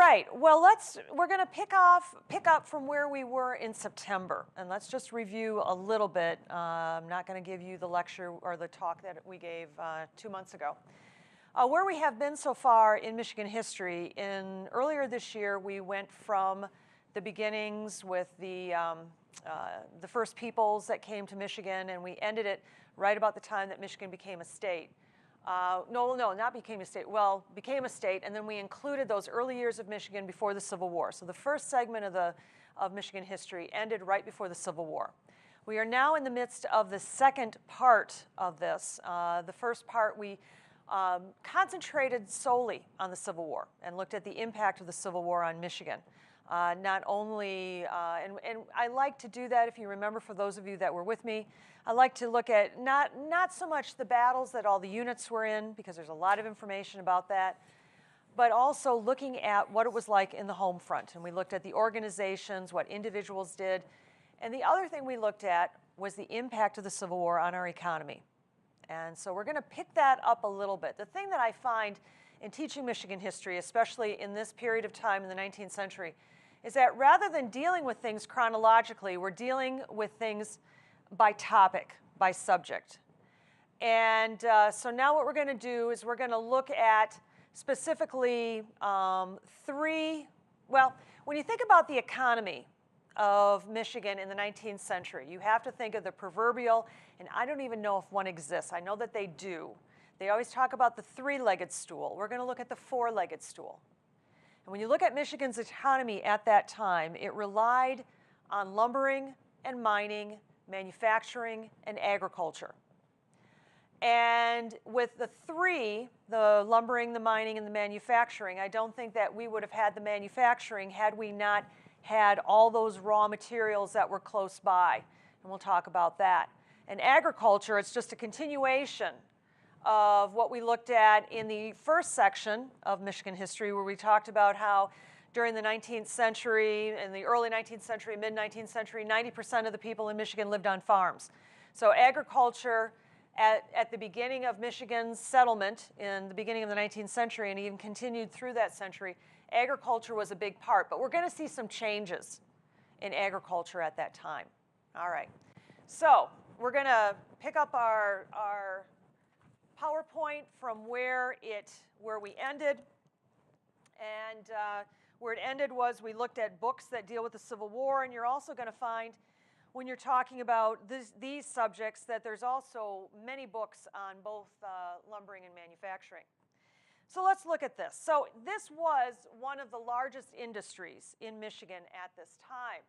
right. Well, we're going to pick up from where we were in September, and let's just review a little bit. I'm not going to give you the lecture or the talk that we gave 2 months ago. Where we have been so far in Michigan history, earlier this year, we went from the beginnings with the first peoples that came to Michigan, and we ended it right about the time that Michigan became a state. No, not became a state. Well, became a state, and then we included those early years of Michigan before the Civil War. So the first segment of Michigan history ended right before the Civil War. We are now in the midst of the second part of this. The first part we concentrated solely on the Civil War and looked at the impact of the Civil War on Michigan. Not only, and I like to do that, if you remember, for those of you that were with me, I like to look at not so much the battles that all the units were in, because there's a lot of information about that, but also looking at what it was like in the home front. And we looked at the organizations, what individuals did. And the other thing we looked at was the impact of the Civil War on our economy. And so we're going to pick that up a little bit. The thing that I find in teaching Michigan history, especially in this period of time in the 19th century, is that rather than dealing with things chronologically, we're dealing with things by topic, by subject. And so now what we're going to do is we're going to look at specifically when you think about the economy of Michigan in the 19th century, you have to think of the proverbial, and I don't even know if one exists. I know that they do. They always talk about the three-legged stool. We're going to look at the four-legged stool. And when you look at Michigan's economy at that time, it relied on lumbering and mining, manufacturing, and agriculture. And with the three, the lumbering, the mining, and the manufacturing, I don't think that we would have had the manufacturing had we not had all those raw materials that were close by. And we'll talk about that. And agriculture, it's just a continuation of what we looked at in the first section of Michigan history, where we talked about how during the 19th century, in the early 19th century, mid-19th century, 90% of the people in Michigan lived on farms. So agriculture at the beginning of Michigan's settlement in the beginning of the 19th century and even continued through that century, agriculture was a big part. But we're going to see some changes in agriculture at that time. All right. So we're going to pick up our PowerPoint from where we ended. And where it ended was we looked at books that deal with the Civil War, and you're also going to find when you're talking about these subjects that there's also many books on both lumbering and manufacturing. So let's look at this. So this was one of the largest industries in Michigan at this time.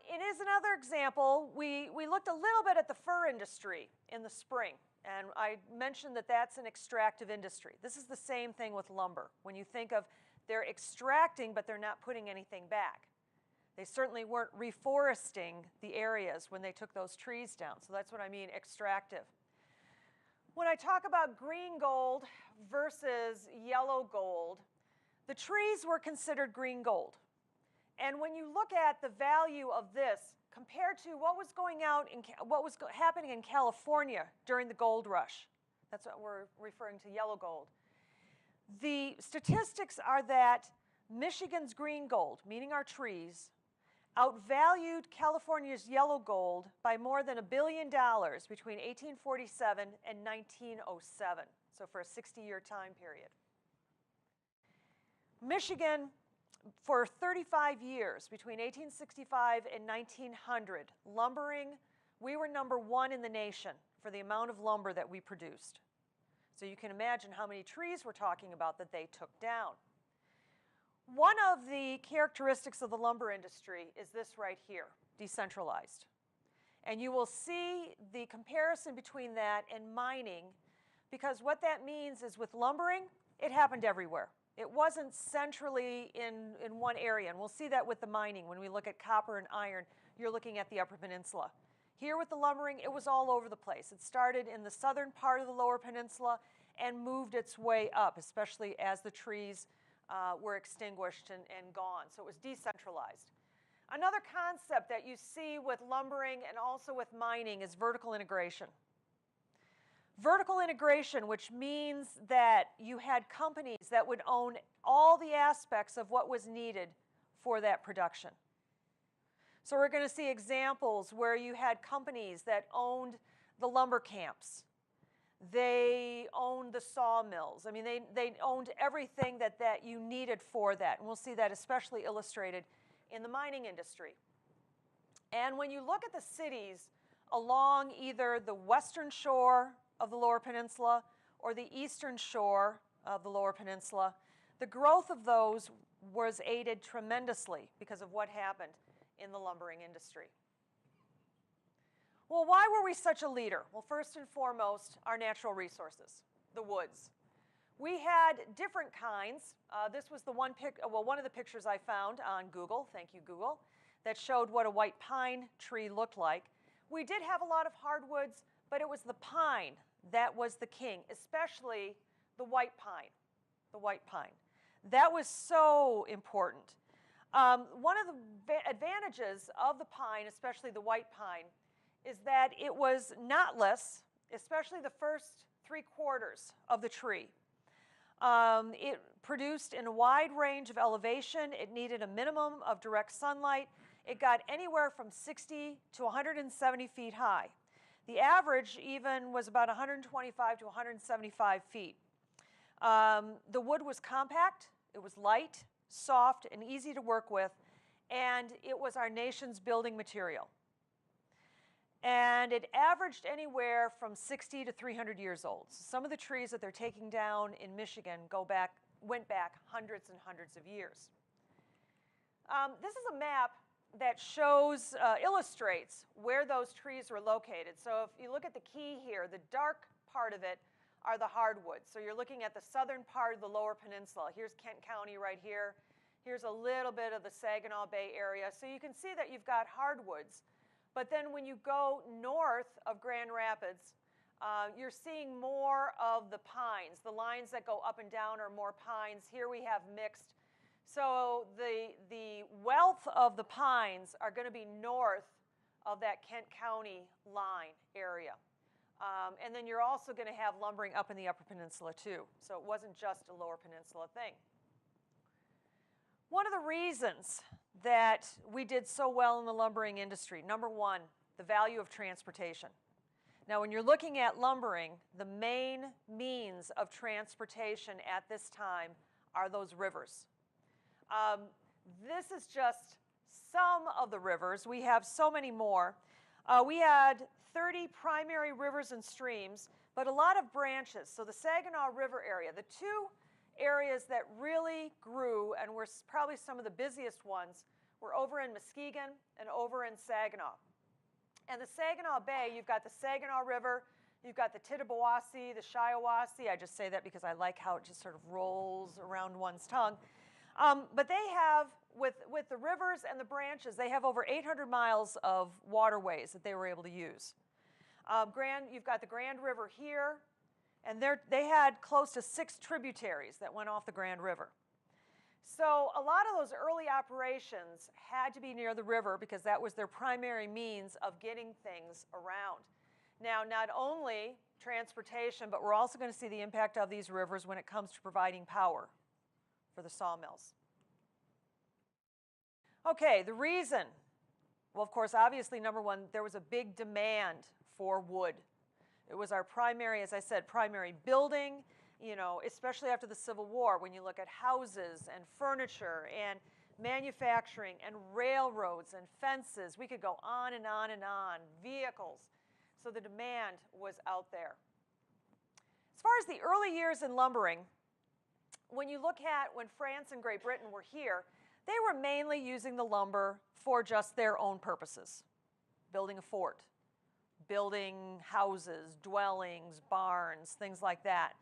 It is another example. We looked a little bit at the fur industry in the spring. And I mentioned that that's an extractive industry. This is the same thing with lumber. When you think of they're extracting, but they're not putting anything back. They certainly weren't reforesting the areas when they took those trees down. So that's what I mean, extractive. When I talk about green gold versus yellow gold, the trees were considered green gold. And when you look at the value of this compared to what was happening in California during the gold rush, that's what we're referring to, yellow gold. The statistics are that Michigan's green gold, meaning our trees, outvalued California's yellow gold by more than $1 billion between 1847 and 1907, so for a 60-year time period. Michigan, for 35 years, between 1865 and 1900, lumbering, we were #1 in the nation for the amount of lumber that we produced. So you can imagine how many trees we're talking about that they took down. One of the characteristics of the lumber industry is this right here, decentralized. And you will see the comparison between that and mining, because what that means is with lumbering, it happened everywhere. It wasn't centrally in one area, and we'll see that with the mining. When we look at copper and iron, you're looking at the Upper Peninsula. Here with the lumbering, it was all over the place. It started in the southern part of the Lower Peninsula and moved its way up, especially as the trees were extinguished and gone. So it was decentralized. Another concept that you see with lumbering and also with mining is vertical integration. Vertical integration, which means that you had companies that would own all the aspects of what was needed for that production. So we're going to see examples where you had companies that owned the lumber camps. They owned the sawmills. I mean, they owned everything that you needed for that. And we'll see that especially illustrated in the mining industry. And when you look at the cities along either the western shore of the Lower Peninsula or the eastern shore of the Lower Peninsula, the growth of those was aided tremendously because of what happened in the lumbering industry. Well, why were we such a leader? Well, first and foremost, our natural resources, the woods. We had different kinds. This was the one of the pictures I found on Google, thank you Google, that showed what a white pine tree looked like. We did have a lot of hardwoods, but it was the pine that was the king, especially the white pine, That was so important. One of the advantages of the pine, especially the white pine, is that it was knotless, especially the first 3/4 of the tree. It produced in a wide range of elevation. It needed a minimum of direct sunlight. It got anywhere from 60 to 170 feet high. The average even was about 125 to 175 feet. The wood was compact, it was light, soft, and easy to work with, and it was our nation's building material. And it averaged anywhere from 60 to 300 years old. So some of the trees that they're taking down in Michigan went back hundreds and hundreds of years. This is a map that illustrates where those trees were located. So if you look at the key here, the dark part of it are the hardwoods. So you're looking at the southern part of the Lower Peninsula. Here's Kent County right here. Here's a little bit of the Saginaw Bay area. So you can see that you've got hardwoods. But then when you go north of Grand Rapids, you're seeing more of the pines. The lines that go up and down are more pines. Here we have mixed. So the wealth of the pines are going to be north of that Kent County line area. And then you're also going to have lumbering up in the Upper Peninsula too. So it wasn't just a Lower Peninsula thing. One of the reasons that we did so well in the lumbering industry, number one, the value of transportation. Now, when you're looking at lumbering, the main means of transportation at this time are those rivers. This is just some of the rivers. We have so many more. We had 30 primary rivers and streams, but a lot of branches. So the Saginaw River area, the two areas that really grew and were probably some of the busiest ones were over in Muskegon and over in Saginaw. And the Saginaw Bay, you've got the Saginaw River, you've got the Tittabawassee, the Shiawassee. I just say that because I like how it just sort of rolls around one's tongue. But they have, with the rivers and the branches, they have over 800 miles of waterways that they were able to use. You've got the Grand River here, and they had close to 6 tributaries that went off the Grand River. So a lot of those early operations had to be near the river because that was their primary means of getting things around. Now, not only transportation, but we're also going to see the impact of these rivers when it comes to providing power for the sawmills. Okay, the reason, well, of course, obviously, number one, there was a big demand for wood. It was our primary, as I said, primary building, especially after the Civil War, when you look at houses and furniture and manufacturing and railroads and fences. We could go on and on and on, vehicles. So the demand was out there. As far as the early years in lumbering, when you look at when France and Great Britain were here, they were mainly using the lumber for just their own purposes. Building a fort, building houses, dwellings, barns, things like that.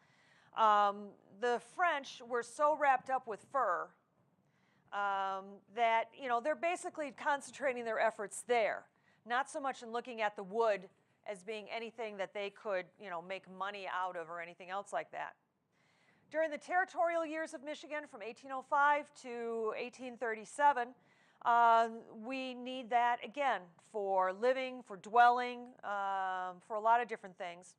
The French were so wrapped up with fur that, they're basically concentrating their efforts there, not so much in looking at the wood as being anything that they could, make money out of or anything else like that. During the territorial years of Michigan from 1805 to 1837, we need that, again, for living, for dwelling, for a lot of different things.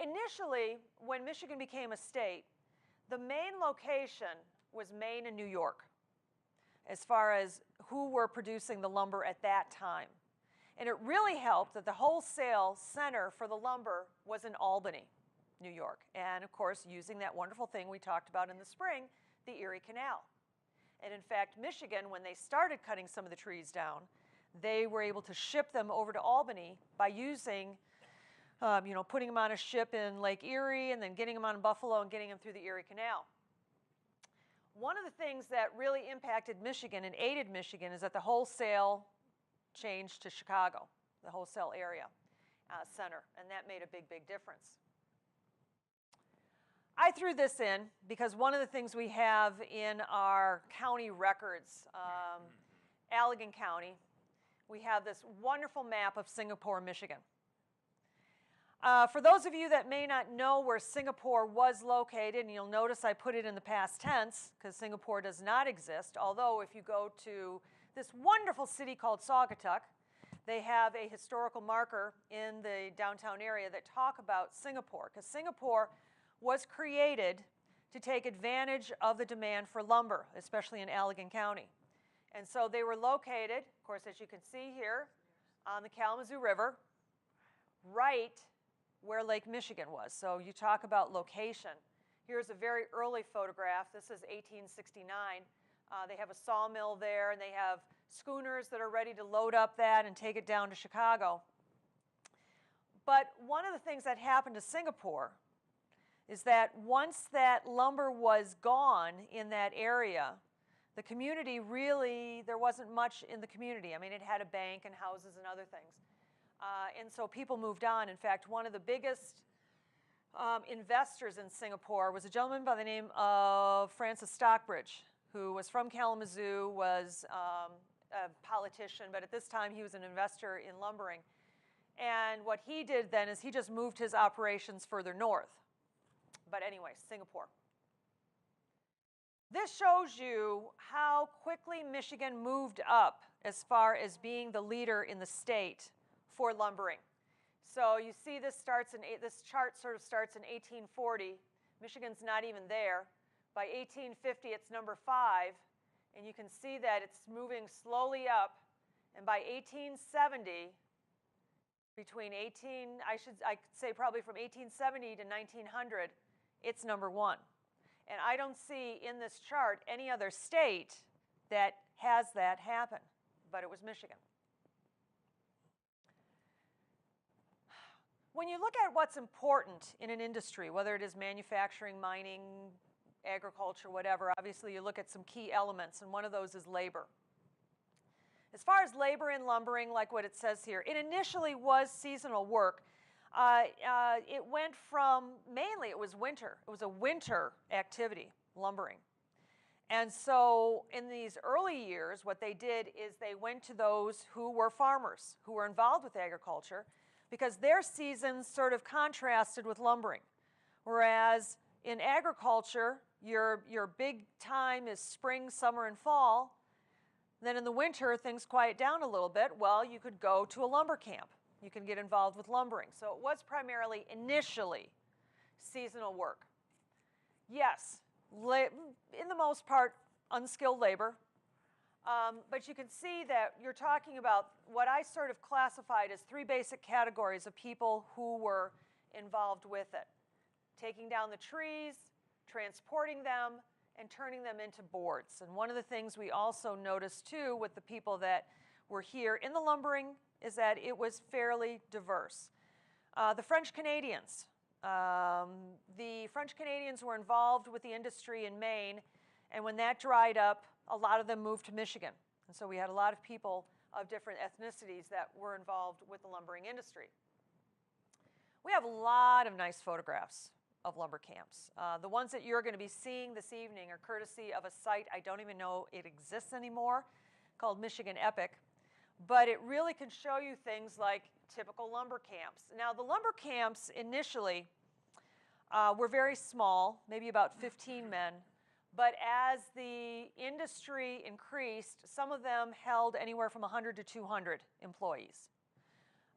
initially, when Michigan became a state, the main location was Maine and New York, as far as who were producing the lumber at that time. And it really helped that the wholesale center for the lumber was in Albany, New York. And of course, using that wonderful thing we talked about in the spring, the Erie Canal. And in fact, Michigan, when they started cutting some of the trees down, they were able to ship them over to Albany by using, putting them on a ship in Lake Erie and then getting them on Buffalo and getting them through the Erie Canal. One of the things that really impacted Michigan and aided Michigan is that the wholesale changed to Chicago, the wholesale area center, and that made a big, big difference. I threw this in because one of the things we have in our county records, Allegan County, we have this wonderful map of Singapore, Michigan. For those of you that may not know where Singapore was located, and you'll notice I put it in the past tense because Singapore does not exist, although if you go to this wonderful city called Saugatuck, they have a historical marker in the downtown area that talk about Singapore, because Singapore was created to take advantage of the demand for lumber, especially in Allegan County. And so they were located, of course, as you can see here, on the Kalamazoo River, right where Lake Michigan was. So you talk about location. Here's a very early photograph. This is 1869. They have a sawmill there, and they have schooners that are ready to load up that and take it down to Chicago. But one of the things that happened to Singapore is that once that lumber was gone in that area, the community really, there wasn't much in the community. I mean, it had a bank and houses and other things. And so people moved on. In fact, one of the biggest investors in Singapore was a gentleman by the name of Francis Stockbridge, who was from Kalamazoo, was a politician, but at this time he was an investor in lumbering. And what he did then is he just moved his operations further north. But anyway, Singapore. This shows you how quickly Michigan moved up as far as being the leader in the state for lumbering. So you see this chart sort of starts in 1840. Michigan's not even there. By 1850, it's number 5, and you can see that it's moving slowly up. And by 1870, I could say probably from 1870 to 1900, it's number 1. And I don't see in this chart any other state that has that happen, but it was Michigan. When you look at what's important in an industry, whether it is manufacturing, mining, agriculture, whatever, obviously you look at some key elements, and one of those is labor. As far as labor in lumbering, like what it says here, it initially was seasonal work. It went from, mainly it was winter. It was a winter activity, lumbering. And so in these early years, what they did is they went to those who were farmers, who were involved with agriculture, because their seasons sort of contrasted with lumbering. Whereas in agriculture, your big time is spring, summer, and fall. Then in the winter, things quiet down a little bit. Well, you could go to a lumber camp. You can get involved with lumbering. So it was primarily, initially, seasonal work. Yes, in the most part, unskilled labor. But you can see that you're talking about what I sort of classified as 3 basic categories of people who were involved with it. Taking down the trees, transporting them, and turning them into boards. And one of the things we also noticed too with the people that were here in the lumbering is that it was fairly diverse. The French Canadians. The French Canadians were involved with the industry in Maine, and when that dried up, a lot of them moved to Michigan. And so we had a lot of people of different ethnicities that were involved with the lumbering industry. We have a lot of nice photographs of lumber camps. The ones that you're going to be seeing this evening are courtesy of a site, I don't even know it exists anymore, called Michigan Epic. But it really can show you things like typical lumber camps. Now, the lumber camps initially were very small, maybe about 15 men. But as the industry increased, some of them held anywhere from 100 to 200 employees.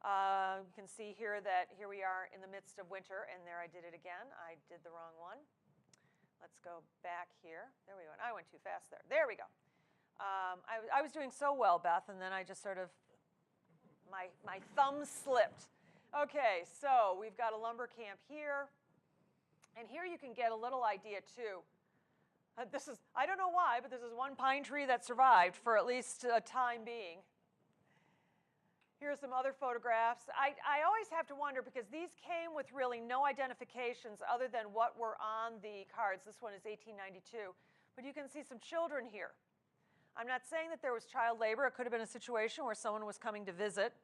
You can see here that here we are in the midst of winter, and there I did it again. I did the wrong one. Let's go back here. There we go. I went too fast there. There we go. I was doing so well, Beth, and then I just sort of, my thumb slipped. Okay, so we've got a lumber camp here. And here you can get a little idea, too. This is, I don't know why, but this is one pine tree that survived for at least a time being. Here's some other photographs. I always have to wonder, because these came with really no identifications other than what were on the cards. This one is 1892. But you can see some children here. I'm not saying that there was child labor. It could have been a situation where someone was coming to visit.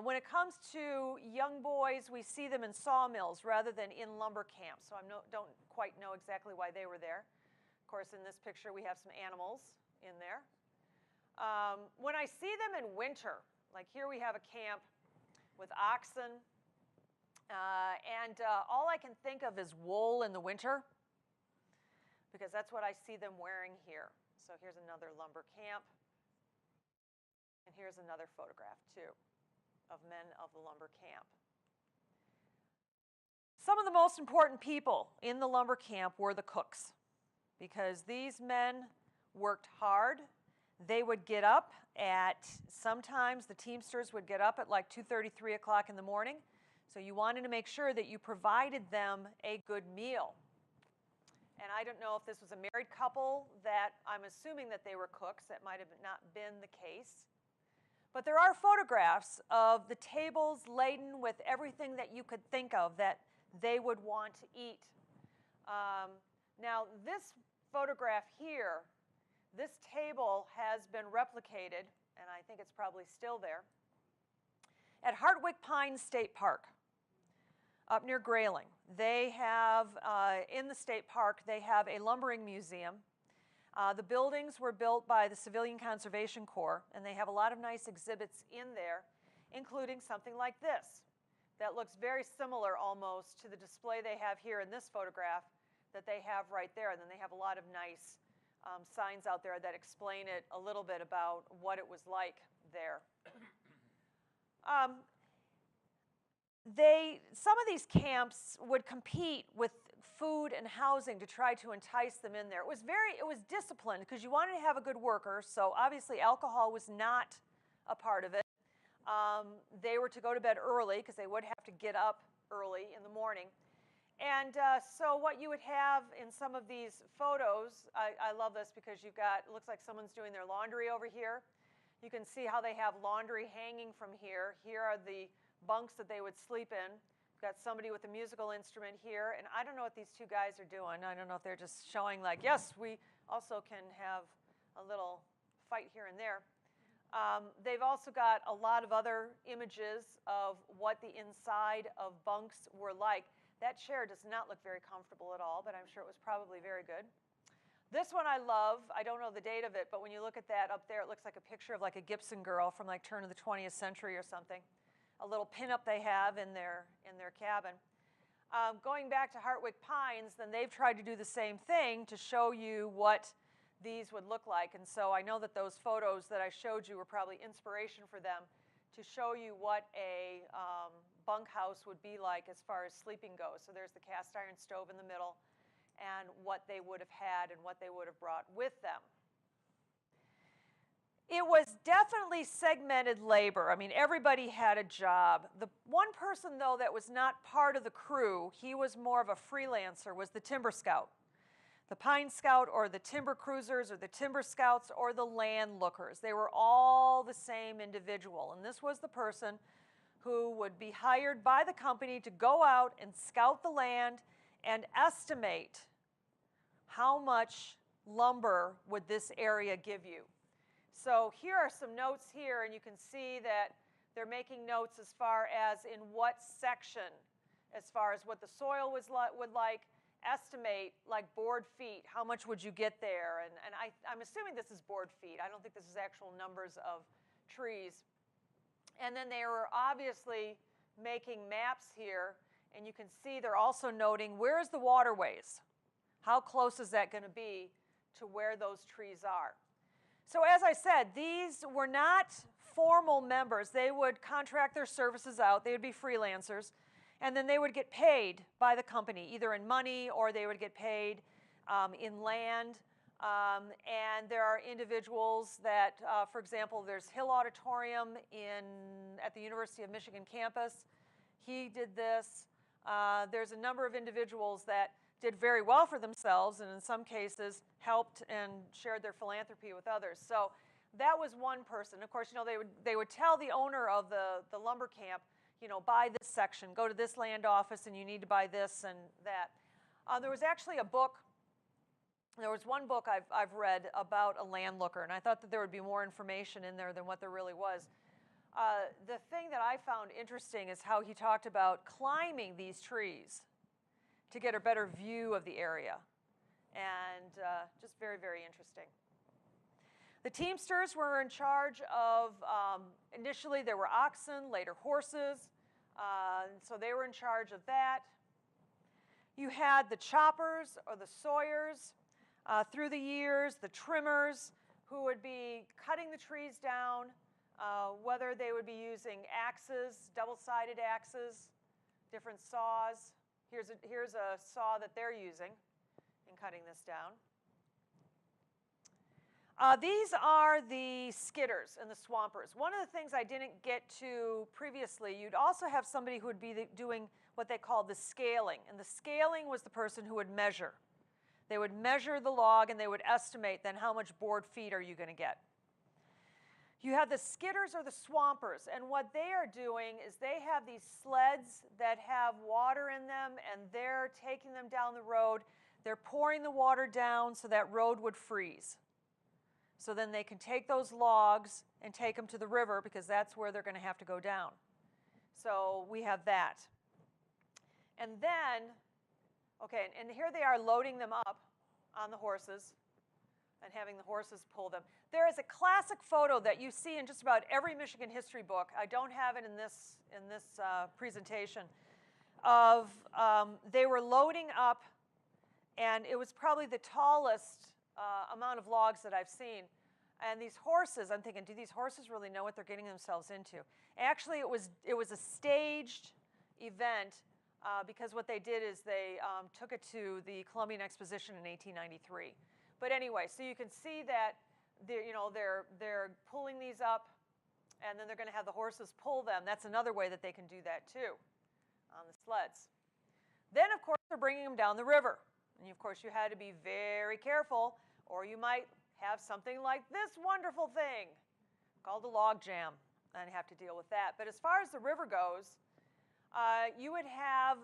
When it comes to young boys, we see them in sawmills rather than in lumber camps. So I don't quite know exactly why they were there. Of course, in this picture, we have some animals in there. When I see them in winter, like here we have a camp with oxen, and all I can think of is wool in the winter, because that's what I see them wearing here. So here's another lumber camp, and here's another photograph, too, of men of the lumber camp. Some of the most important people in the lumber camp were the cooks, because these men worked hard. They would get up at, sometimes the Teamsters would get up at like 2:30, 3 o'clock in the morning. So you wanted to make sure that you provided them a good meal. And I don't know if this was a married couple that I'm assuming that they were cooks. That might have not been the case. But there are photographs of the tables laden with everything that you could think of that they would want to eat. Now, this photograph here, this table has been replicated, and I think it's probably still there, at Hartwick Pines State Park up near Grayling. They have, in the state park, they have a lumbering museum. The buildings were built by the Civilian Conservation Corps, and they have a lot of nice exhibits in there, including something like this that looks very similar almost to the display they have here in this photograph that they have right there. And then they have a lot of nice signs out there that explain it a little bit about what it was like there. Some of these camps would compete with food and housing to try to entice them in there. It was disciplined because you wanted to have a good worker, so obviously alcohol was not a part of it. They were to go to bed early because they would have to get up early in the morning. And so what you would have in some of these photos, I love this because you've got, it looks like someone's doing their laundry over here. You can see how they have laundry hanging from here. Here are the bunks that they would sleep in. We've got somebody with a musical instrument here, and I don't know what these two guys are doing. I don't know if they're just showing like, yes, we also can have a little fight here and there. They've also got a lot of other images of what the inside of bunks were like. That chair does not look very comfortable at all, but I'm sure it was probably very good. This one I love. I don't know the date of it, but when you look at that up there, it looks like a picture of like a Gibson girl from like turn of the 20th century or something. A little pinup they have in their cabin. Going back to Hartwick Pines, then they've tried to do the same thing to show you what these would look like. And so I know that those photos that I showed you were probably inspiration for them to show you what a bunkhouse would be like as far as sleeping goes. So there's the cast iron stove in the middle and what they would have had and what they would have brought with them. It was definitely segmented labor. I mean, everybody had a job. The one person, though, that was not part of the crew, he was more of a freelancer, was the timber scout. The pine scout or the timber cruisers or the timber scouts or the land lookers. They were all the same individual. And this was the person who would be hired by the company to go out and scout the land and estimate how much lumber would this area give you. So here are some notes here, and you can see that they're making notes as far as in what section, as far as what the soil would like, estimate like board feet, how much would you get there? And I'm assuming this is board feet. I don't think this is actual numbers of trees. And then they were obviously making maps here, and you can see they're also noting where's the waterways? How close is that going to be to where those trees are? So as I said, these were not formal members. They would contract their services out. They would be freelancers. And then they would get paid by the company, either in money or they would get paid in land. And there are individuals that, for example, there's Hill Auditorium at the University of Michigan campus. He did this. There's a number of individuals that did very well for themselves and in some cases helped and shared their philanthropy with others. So that was one person. Of course, they would tell the owner of the lumber camp, buy this section, go to this land office, and you need to buy this and that. There was actually a book. There was one book I've read about a landlooker, and I thought that there would be more information in there than what there really was. The thing that I found interesting is how he talked about climbing these trees to get a better view of the area, and just very, very interesting. The Teamsters were in charge of, initially there were oxen, later horses, so they were in charge of that. You had the choppers or the sawyers through the years, the trimmers who would be cutting the trees down, whether they would be using axes, double-sided axes, different saws. Here's a saw that they're using in cutting this down. These are the skidders and the swampers. One of the things I didn't get to previously, you'd also have somebody who would be doing what they called the scaling. And the scaling was the person who would measure. They would measure the log and they would estimate then how much board feet are you going to get. You have the skidders or the swampers, and what they are doing is they have these sleds that have water in them and they're taking them down the road. They're pouring the water down so that road would freeze. So then they can take those logs and take them to the river because that's where they're going to have to go down. So we have that. And then, okay, and here they are loading them up on the horses and having the horses pull them. There is a classic photo that you see in just about every Michigan history book. I don't have it in this presentation. Of they were loading up, and it was probably the tallest amount of logs that I've seen. And these horses, I'm thinking, do these horses really know what they're getting themselves into? Actually, it was a staged event because what they did is they took it to the Columbian Exposition in 1893. But anyway, so you can see that they're pulling these up, and then they're going to have the horses pull them. That's another way that they can do that too, on the sleds. Then, of course, they're bringing them down the river. And, of course, you had to be very careful, or you might have something like this wonderful thing called a log jam and have to deal with that. But as far as the river goes, you would have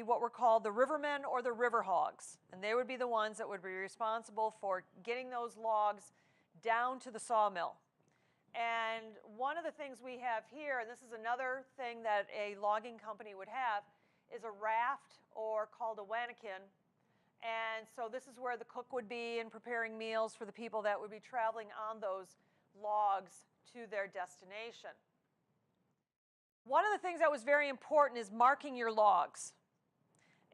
what were called the rivermen or the river hogs, and they would be the ones that would be responsible for getting those logs down to the sawmill. And one of the things we have here, and this is another thing that a logging company would have, is a raft, or called a wanakin. And so this is where the cook would be in preparing meals for the people that would be traveling on those logs to their destination. One of the things that was very important is marking your logs.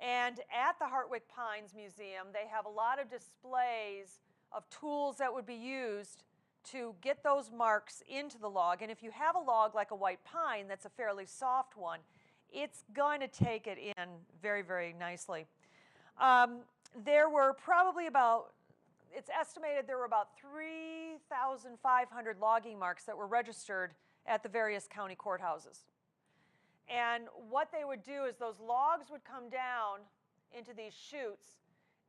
And at the Hartwick Pines Museum, they have a lot of displays of tools that would be used to get those marks into the log. And if you have a log like a white pine that's a fairly soft one, it's going to take it in very, very nicely. There were probably it's estimated there were about 3,500 logging marks that were registered at the various county courthouses. And what they would do is those logs would come down into these chutes,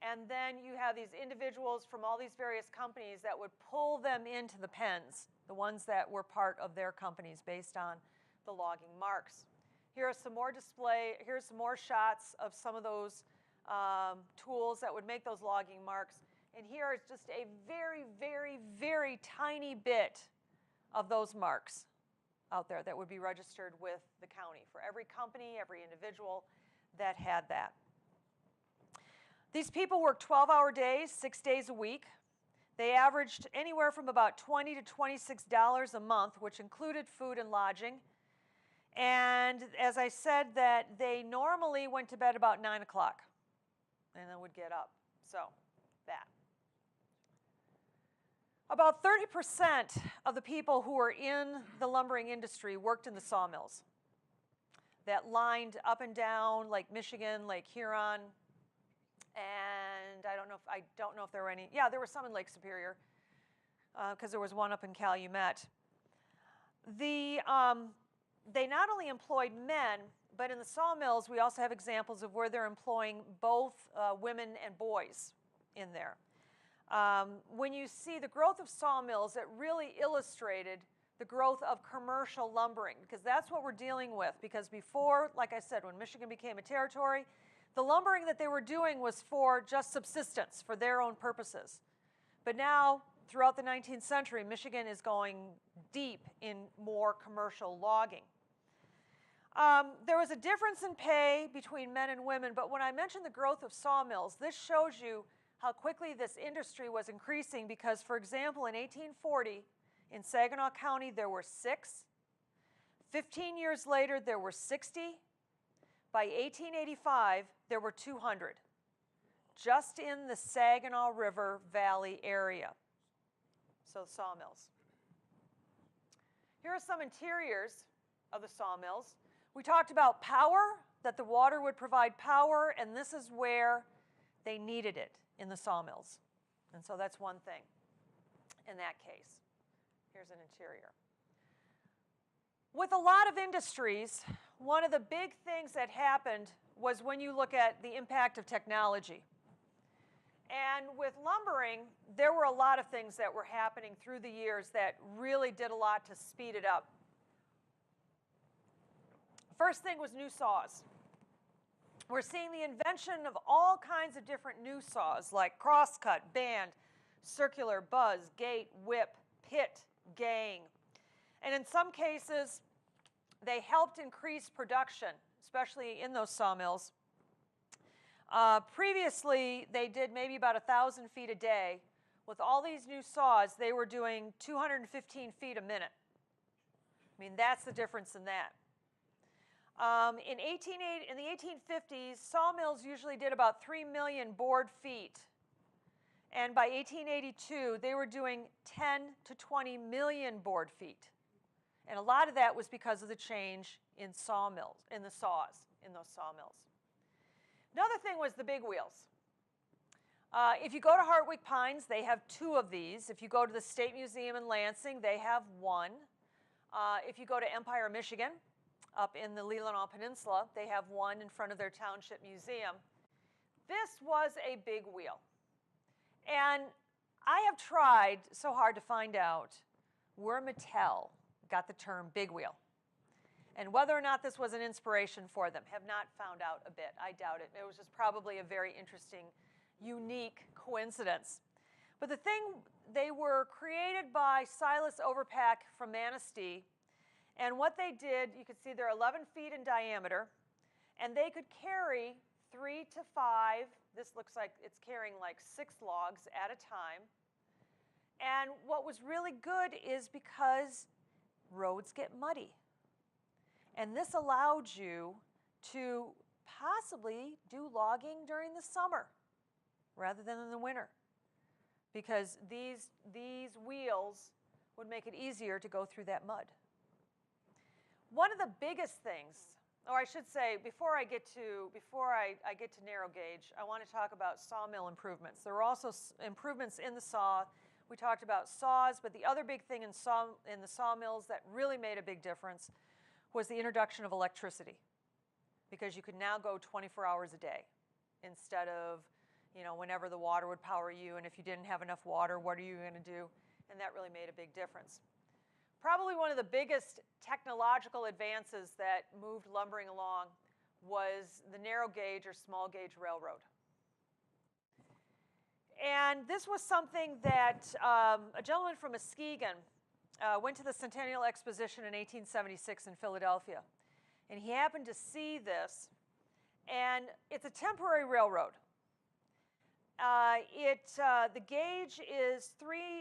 and then you have these individuals from all these various companies that would pull them into the pens, the ones that were part of their companies based on the logging marks. Here's some more shots of some of those tools that would make those logging marks. And here is just a very, very, very tiny bit of those marks out there that would be registered with the county for every company, every individual that had that. These people worked 12-hour days, 6 days a week. They averaged anywhere from about $20 to $26 a month, which included food and lodging. And as I said, that they normally went to bed about 9 o'clock and then would get up. So that. About 30% of the people who were in the lumbering industry worked in the sawmills that lined up and down Lake Michigan, Lake Huron, and I don't know if there were any. Yeah, there were some in Lake Superior, because there was one up in Calumet. They not only employed men, but in the sawmills we also have examples of where they're employing both women and boys in there. When you see the growth of sawmills, it really illustrated the growth of commercial lumbering, because that's what we're dealing with. Because before, like I said, when Michigan became a territory, the lumbering that they were doing was for just subsistence, for their own purposes. But now, throughout the 19th century, Michigan is going deep in more commercial logging. There was a difference in pay between men and women, but when I mentioned the growth of sawmills, this shows you how quickly this industry was increasing, because, for example, in 1840, in Saginaw County, there were 6. 15 years later, there were 60. By 1885, there were 200, just in the Saginaw River Valley area. So sawmills. Here are some interiors of the sawmills. We talked about power, that the water would provide power, and this is where they needed it, in the sawmills. And so that's one thing in that case. Here's an interior. With a lot of industries, one of the big things that happened was when you look at the impact of technology. And with lumbering, there were a lot of things that were happening through the years that really did a lot to speed it up. First thing was new saws. We're seeing the invention of all kinds of different new saws, like crosscut, band, circular, buzz, gate, whip, pit, gang. And in some cases, they helped increase production, especially in those sawmills. Previously, they did maybe about 1,000 feet a day. With all these new saws, they were doing 215 feet a minute. I mean, that's the difference in that. In the 1850s, sawmills usually did about 3 million board feet. And by 1882, they were doing 10 to 20 million board feet. And a lot of that was because of the change in sawmills, in the saws, in those sawmills. Another thing was the big wheels. If you go to Hartwick Pines, they have 2 of these. If you go to the State Museum in Lansing, they have 1. If you go to Empire, Michigan, up in the Leelanau Peninsula, they have 1 in front of their township museum. This was a big wheel. And I have tried so hard to find out where Mattel got the term big wheel. And whether or not this was an inspiration for them, have not found out a bit. I doubt it. It was just probably a very interesting, unique coincidence. But the thing, they were created by Silas Overpack from Manistee. And what they did, you can see they're 11 feet in diameter, and they could carry 3 to 5, this looks like it's carrying like 6 logs at a time. And what was really good is because roads get muddy. And this allowed you to possibly do logging during the summer rather than in the winter, because these wheels would make it easier to go through that mud. One of the biggest things, or I should say, before I get to narrow gauge, I want to talk about sawmill improvements. There were also improvements in the saw. We talked about saws, but the other big thing in the sawmills that really made a big difference was the introduction of electricity, because you could now go 24 hours a day instead of, whenever the water would power you, and if you didn't have enough water, what are you going to do? And that really made a big difference. Probably one of the biggest technological advances that moved lumbering along was the narrow gauge or small gauge railroad. And this was something that a gentleman from Muskegon went to the Centennial Exposition in 1876 in Philadelphia. And he happened to see this, and it's a temporary railroad. The gauge is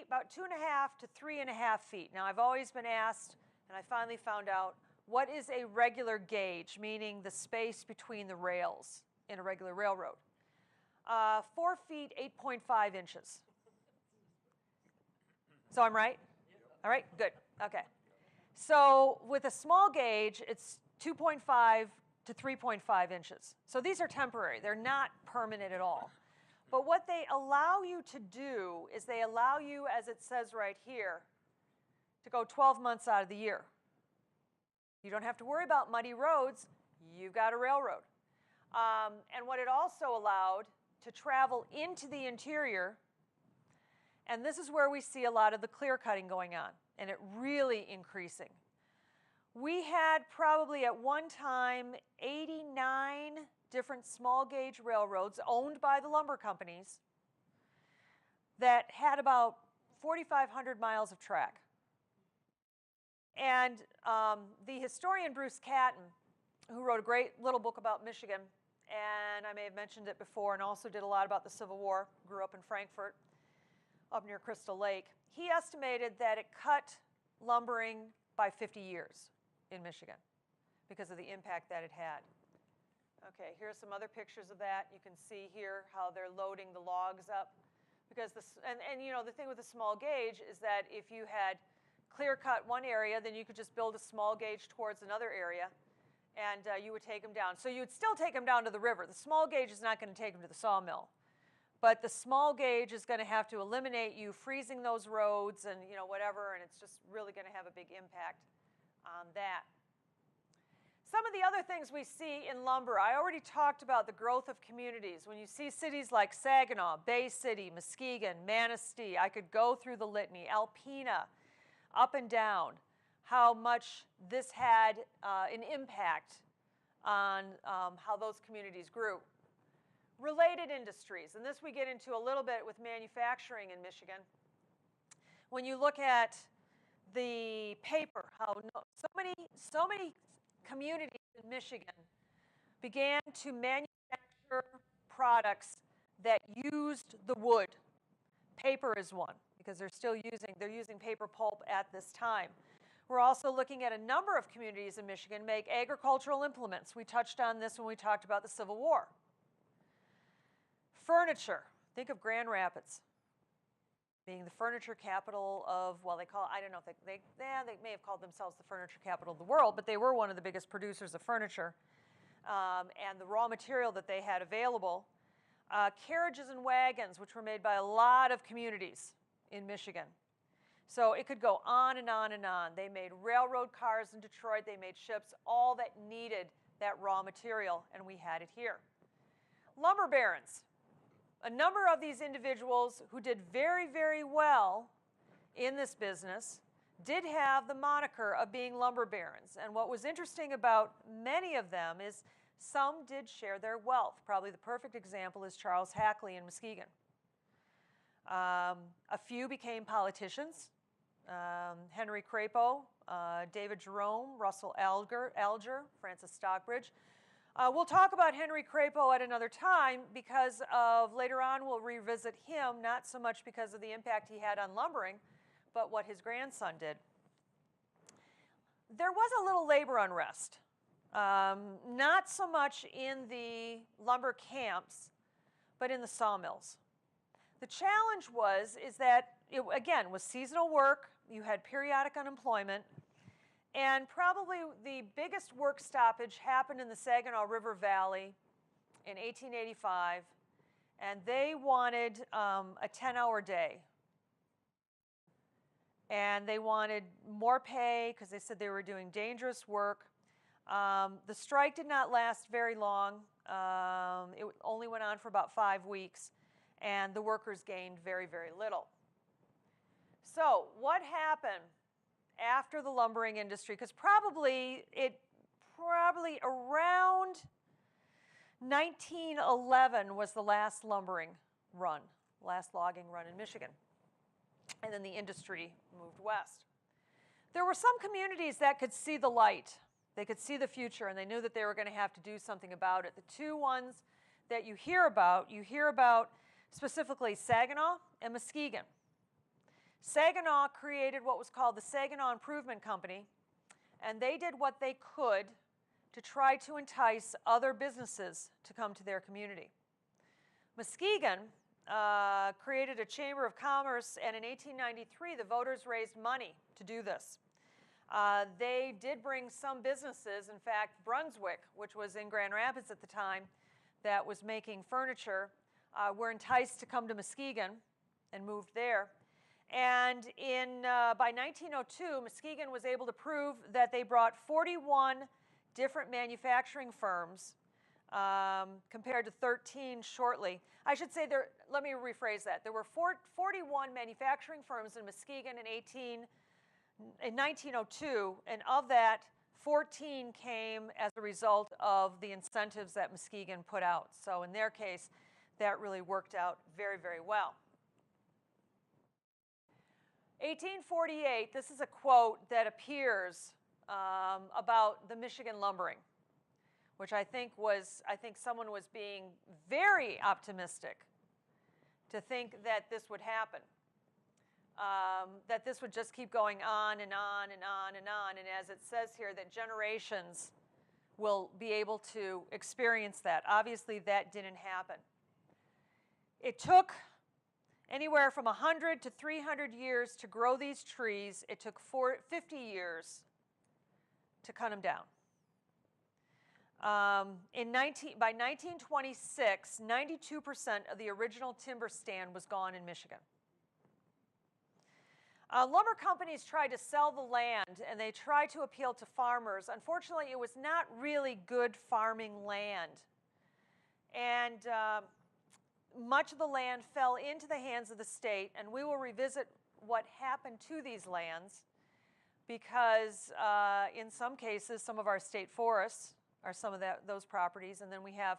about 2.5 to 3.5 feet. Now, I've always been asked, and I finally found out, what is a regular gauge, meaning the space between the rails in a regular railroad? 4 feet, 8.5 inches. So I'm right? All right, good. Okay. So with a small gauge, it's 2.5 to 3.5 inches. So these are temporary. They're not permanent at all. But what they allow you to do is they allow you, as it says right here, to go 12 months out of the year. You don't have to worry about muddy roads. You've got a railroad. And what it also allowed to travel into the interior, and this is where we see a lot of the clear cutting going on, and it really increasing. We had probably at one time 89 different small gauge railroads owned by the lumber companies that had about 4,500 miles of track. And the historian Bruce Catton, who wrote a great little book about Michigan, and I may have mentioned it before, and also did a lot about the Civil War, grew up in Frankfort, up near Crystal Lake. He estimated that it cut lumbering by 50 years in Michigan because of the impact that it had. Okay, here's some other pictures of that. You can see here how they're loading the logs up. Because and you know, the thing with a small gauge is that if you had clear cut one area, then you could just build a small gauge towards another area, and you would take them down. So you would still take them down to the river. The small gauge is not going to take them to the sawmill. But the small gauge is going to have to eliminate you freezing those roads and you know whatever, and it's just really going to have a big impact on that. Some of the other things we see in lumber, I already talked about the growth of communities. When you see cities like Saginaw, Bay City, Muskegon, Manistee, I could go through the litany, Alpena, up and down, how much this had an impact on how those communities grew. Related industries, and this we get into a little bit with manufacturing in Michigan. When you look at the paper, how so many communities in Michigan began to manufacture products that used the wood. Paper is one, because they're using paper pulp at this time. We're also looking at a number of communities in Michigan make agricultural implements. We touched on this when we talked about the Civil War. Furniture. Think of Grand Rapids being the furniture capital of, well, I don't know if they may have called themselves the furniture capital of the world, but they were one of the biggest producers of furniture and the raw material that they had available. Carriages and wagons, which were made by a lot of communities in Michigan. So it could go on and on and on. They made railroad cars in Detroit. They made ships, all that needed that raw material, and we had it here. Lumber barons. A number of these individuals who did very, very well in this business did have the moniker of being lumber barons. And what was interesting about many of them is some did share their wealth. Probably the perfect example is Charles Hackley in Muskegon. A few became politicians. Henry Crapo, David Jerome, Russell Alger, Francis Stockbridge. We'll talk about Henry Crapo at another time because later on we'll revisit him, not so much because of the impact he had on lumbering, but what his grandson did. There was a little labor unrest, not so much in the lumber camps, but in the sawmills. The challenge is that it, again, was seasonal work. You had periodic unemployment. And probably the biggest work stoppage happened in the Saginaw River Valley in 1885, and they wanted a 10-hour day. And they wanted more pay because they said they were doing dangerous work. The strike did not last very long. It only went on for about 5 weeks, and the workers gained very, very little. So what happened after the lumbering industry? Because probably around 1911 was the last logging run in Michigan. And then the industry moved west. There were some communities that could see the light. They could see the future, and they knew that they were going to have to do something about it. The two ones that you hear about specifically Saginaw and Muskegon. Saginaw created what was called the Saginaw Improvement Company, and they did what they could to try to entice other businesses to come to their community. Muskegon created a chamber of commerce, and in 1893, the voters raised money to do this. They did bring some businesses. In fact, Brunswick, which was in Grand Rapids at the time, that was making furniture, were enticed to come to Muskegon and moved there. And by 1902, Muskegon was able to prove that they brought 41 different manufacturing firms compared to 13 shortly. I should say, let me rephrase that. There were 41 manufacturing firms in Muskegon in 1902, and of that, 14 came as a result of the incentives that Muskegon put out. So in their case, that really worked out very, very well. 1848, this is a quote that appears about the Michigan lumbering, which I think someone was being very optimistic to think that this would happen, that this would just keep going on and on and on and on, and as it says here, that generations will be able to experience that. Obviously, that didn't happen. It took anywhere from 100 to 300 years to grow these trees. It took 50 years to cut them down. By 1926, 92% of the original timber stand was gone in Michigan. Lumber companies tried to sell the land, and they tried to appeal to farmers. Unfortunately, it was not really good farming land. And much of the land fell into the hands of the state, and we will revisit what happened to these lands because in some cases, some of our state forests are some of those properties, and then we have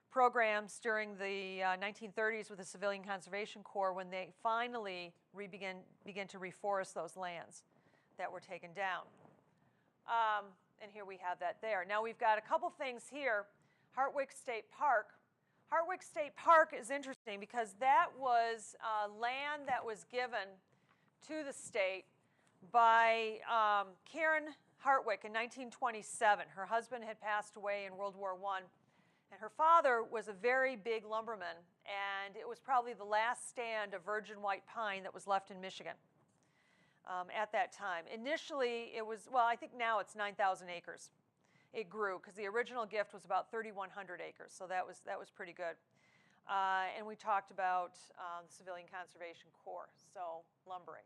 programs during the 1930s with the Civilian Conservation Corps when they finally begin to reforest those lands that were taken down. And here we have that there. Now we've got a couple things here. Hartwick State Park. Hartwick State Park is interesting because that was land that was given to the state by Karen Hartwick in 1927. Her husband had passed away in World War I, and her father was a very big lumberman, and it was probably the last stand of virgin white pine that was left in Michigan at that time. Initially, it was, well, I think now it's 9,000 acres. It grew because the original gift was about 3,100 acres, so that was pretty good. And we talked about the Civilian Conservation Corps, so lumbering.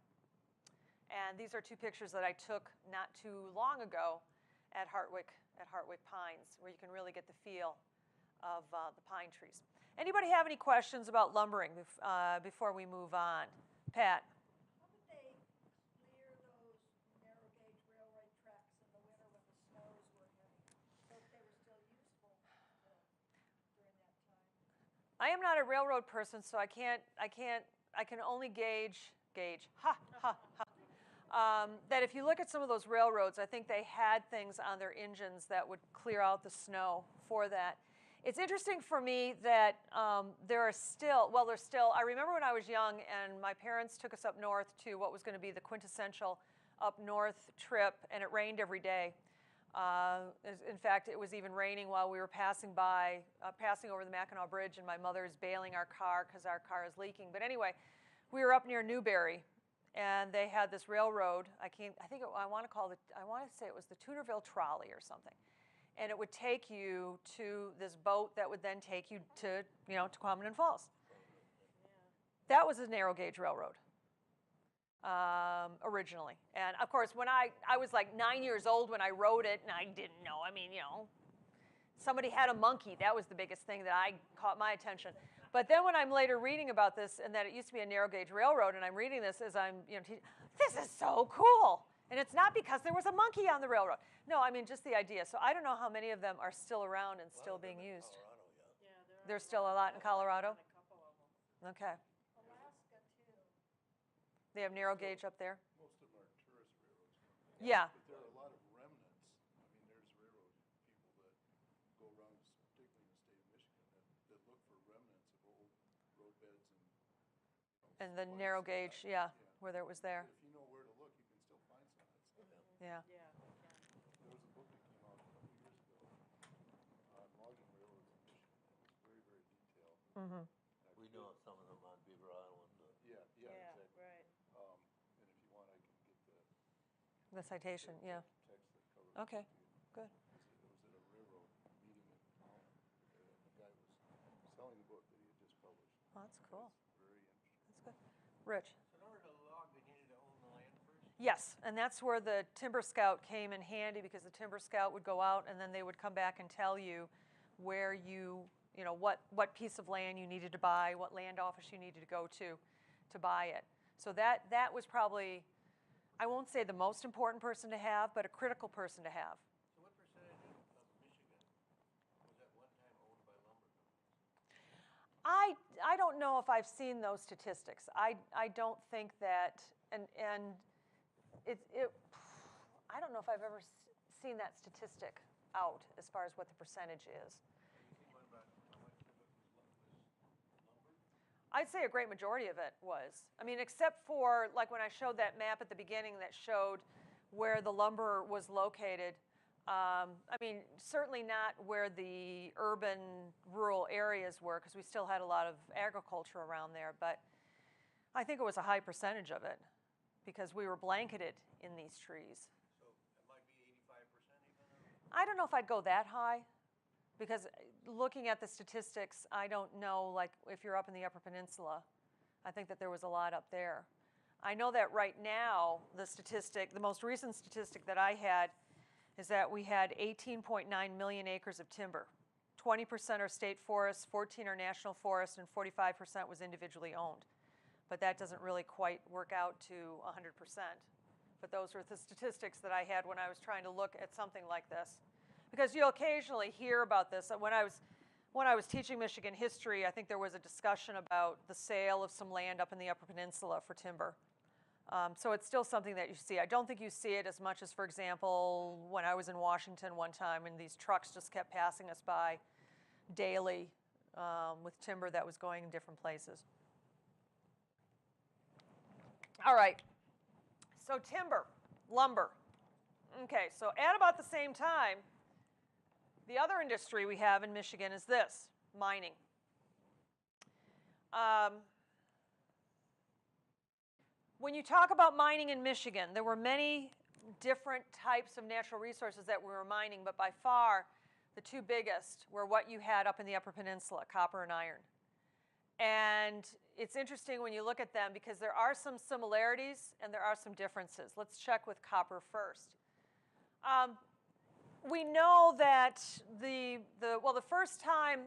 And these are two pictures that I took not too long ago at Hartwick Pines, where you can really get the feel of the pine trees. Anybody have any questions about lumbering before we move on? Pat? How did they clear those narrow gauge railroad tracks in the winter when the snows were heavy, so that they were still useful during that time? I am not a railroad person, so I can only gauge, that if you look at some of those railroads, I think they had things on their engines that would clear out the snow for that. It's interesting for me that there's still, I remember when I was young and my parents took us up north to what was going to be the quintessential up north trip, and it rained every day. In fact, it was even raining while we were passing over the Mackinac Bridge, and my mother's bailing our car because our car is leaking. But anyway, we were up near Newberry, and they had this railroad. I want to say it was the Toonerville Trolley or something. And it would take you to this boat that would then take you to Quamanon Falls. That was a narrow gauge railroad originally. And of course, when I was like 9 years old when I rode it, and I didn't know. I mean, somebody had a monkey. That was the biggest thing that caught my attention. But then when I'm later reading about this and that it used to be a narrow gauge railroad, and I'm reading this as I'm this is so cool. And it's not because there was a monkey on the railroad. No, I mean just the idea. So I don't know how many of them are still around and still being used. Yeah, There's still a lot in Colorado? A couple of them. Okay. Alaska, too. They have narrow gauge up there? Most of them are tourist railroads. Yeah. But there are a lot of remnants. I mean, there's railroad people that go around, particularly in the state of Michigan, that look for remnants of old roadbeds And the narrow gauge, yeah, whether it was there. But if you know where to look, you can still find some of that stuff. Yeah. Yeah. There was a book that came out a couple years ago on logging railroads in Michigan. It was very, very detailed. Mm-hmm. We know some of them on Beaver Island. Yeah, exactly. right. And if you want, I can get The citation, yeah. text that covers Okay, it to you. good. It was at a railroad meeting in town. The guy was selling the book that he had just published. Oh, that's cool. It's very interesting. That's good. Rich? So in order to log, they needed to own the land first? Yes, and that's where the Timber Scout came in handy, because the Timber Scout would go out and then they would come back and tell you where you know, what piece of land you needed to buy, what land office you needed to go to buy it. So that was probably, I won't say the most important person to have, but a critical person to have. So what percentage of Michigan was at one time owned by lumber companies? I don't know if I've seen those statistics. I don't think that, and I don't know if I've ever seen that statistic out as far as what the percentage is. Have you seen one about how much of it was lumber? I'd say a great majority of it was. I mean, except for like when I showed that map at the beginning that showed where the lumber was located. I mean, certainly not where the urban, rural areas were, because we still had a lot of agriculture around there. But I think it was a high percentage of it, because we were blanketed in these trees. So it might be 85% even? I don't know if I'd go that high, because looking at the statistics, I don't know, like if you're up in the Upper Peninsula, I think that there was a lot up there. I know that right now, the most recent statistic that I had is that we had 18.9 million acres of timber. 20% are state forests, 14 are national forests, and 45% was individually owned. But that doesn't really quite work out to 100%. But those were the statistics that I had when I was trying to look at something like this. Because you'll occasionally hear about this. When I was teaching Michigan history, I think there was a discussion about the sale of some land up in the Upper Peninsula for timber. So it's still something that you see. I don't think you see it as much as, for example, when I was in Washington one time and these trucks just kept passing us by daily with timber that was going in different places. All right, so timber, lumber. Okay, so at about the same time, the other industry we have in Michigan is this, mining. When you talk about mining in Michigan, there were many different types of natural resources that we were mining, but by far the two biggest were what you had up in the Upper Peninsula, copper and iron. And it's interesting when you look at them because there are some similarities and there are some differences. Let's check with copper first. We know that the first time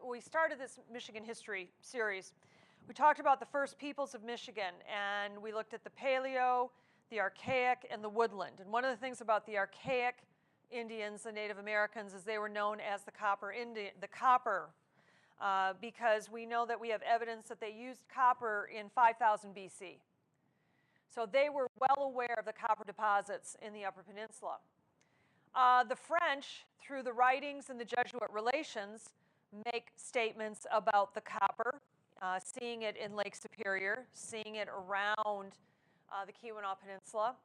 we started this Michigan history series, we talked about the first peoples of Michigan, and we looked at the Paleo, the Archaic, and the Woodland. And one of the things about the Archaic Indians, the Native Americans, is they were known as the Copper Indian, because we know that we have evidence that they used copper in 5000 BC. So they were well aware of the copper deposits in the Upper Peninsula. The French, through the writings and the Jesuit relations, make statements about the copper, seeing it in Lake Superior, seeing it around the Keweenaw Peninsula.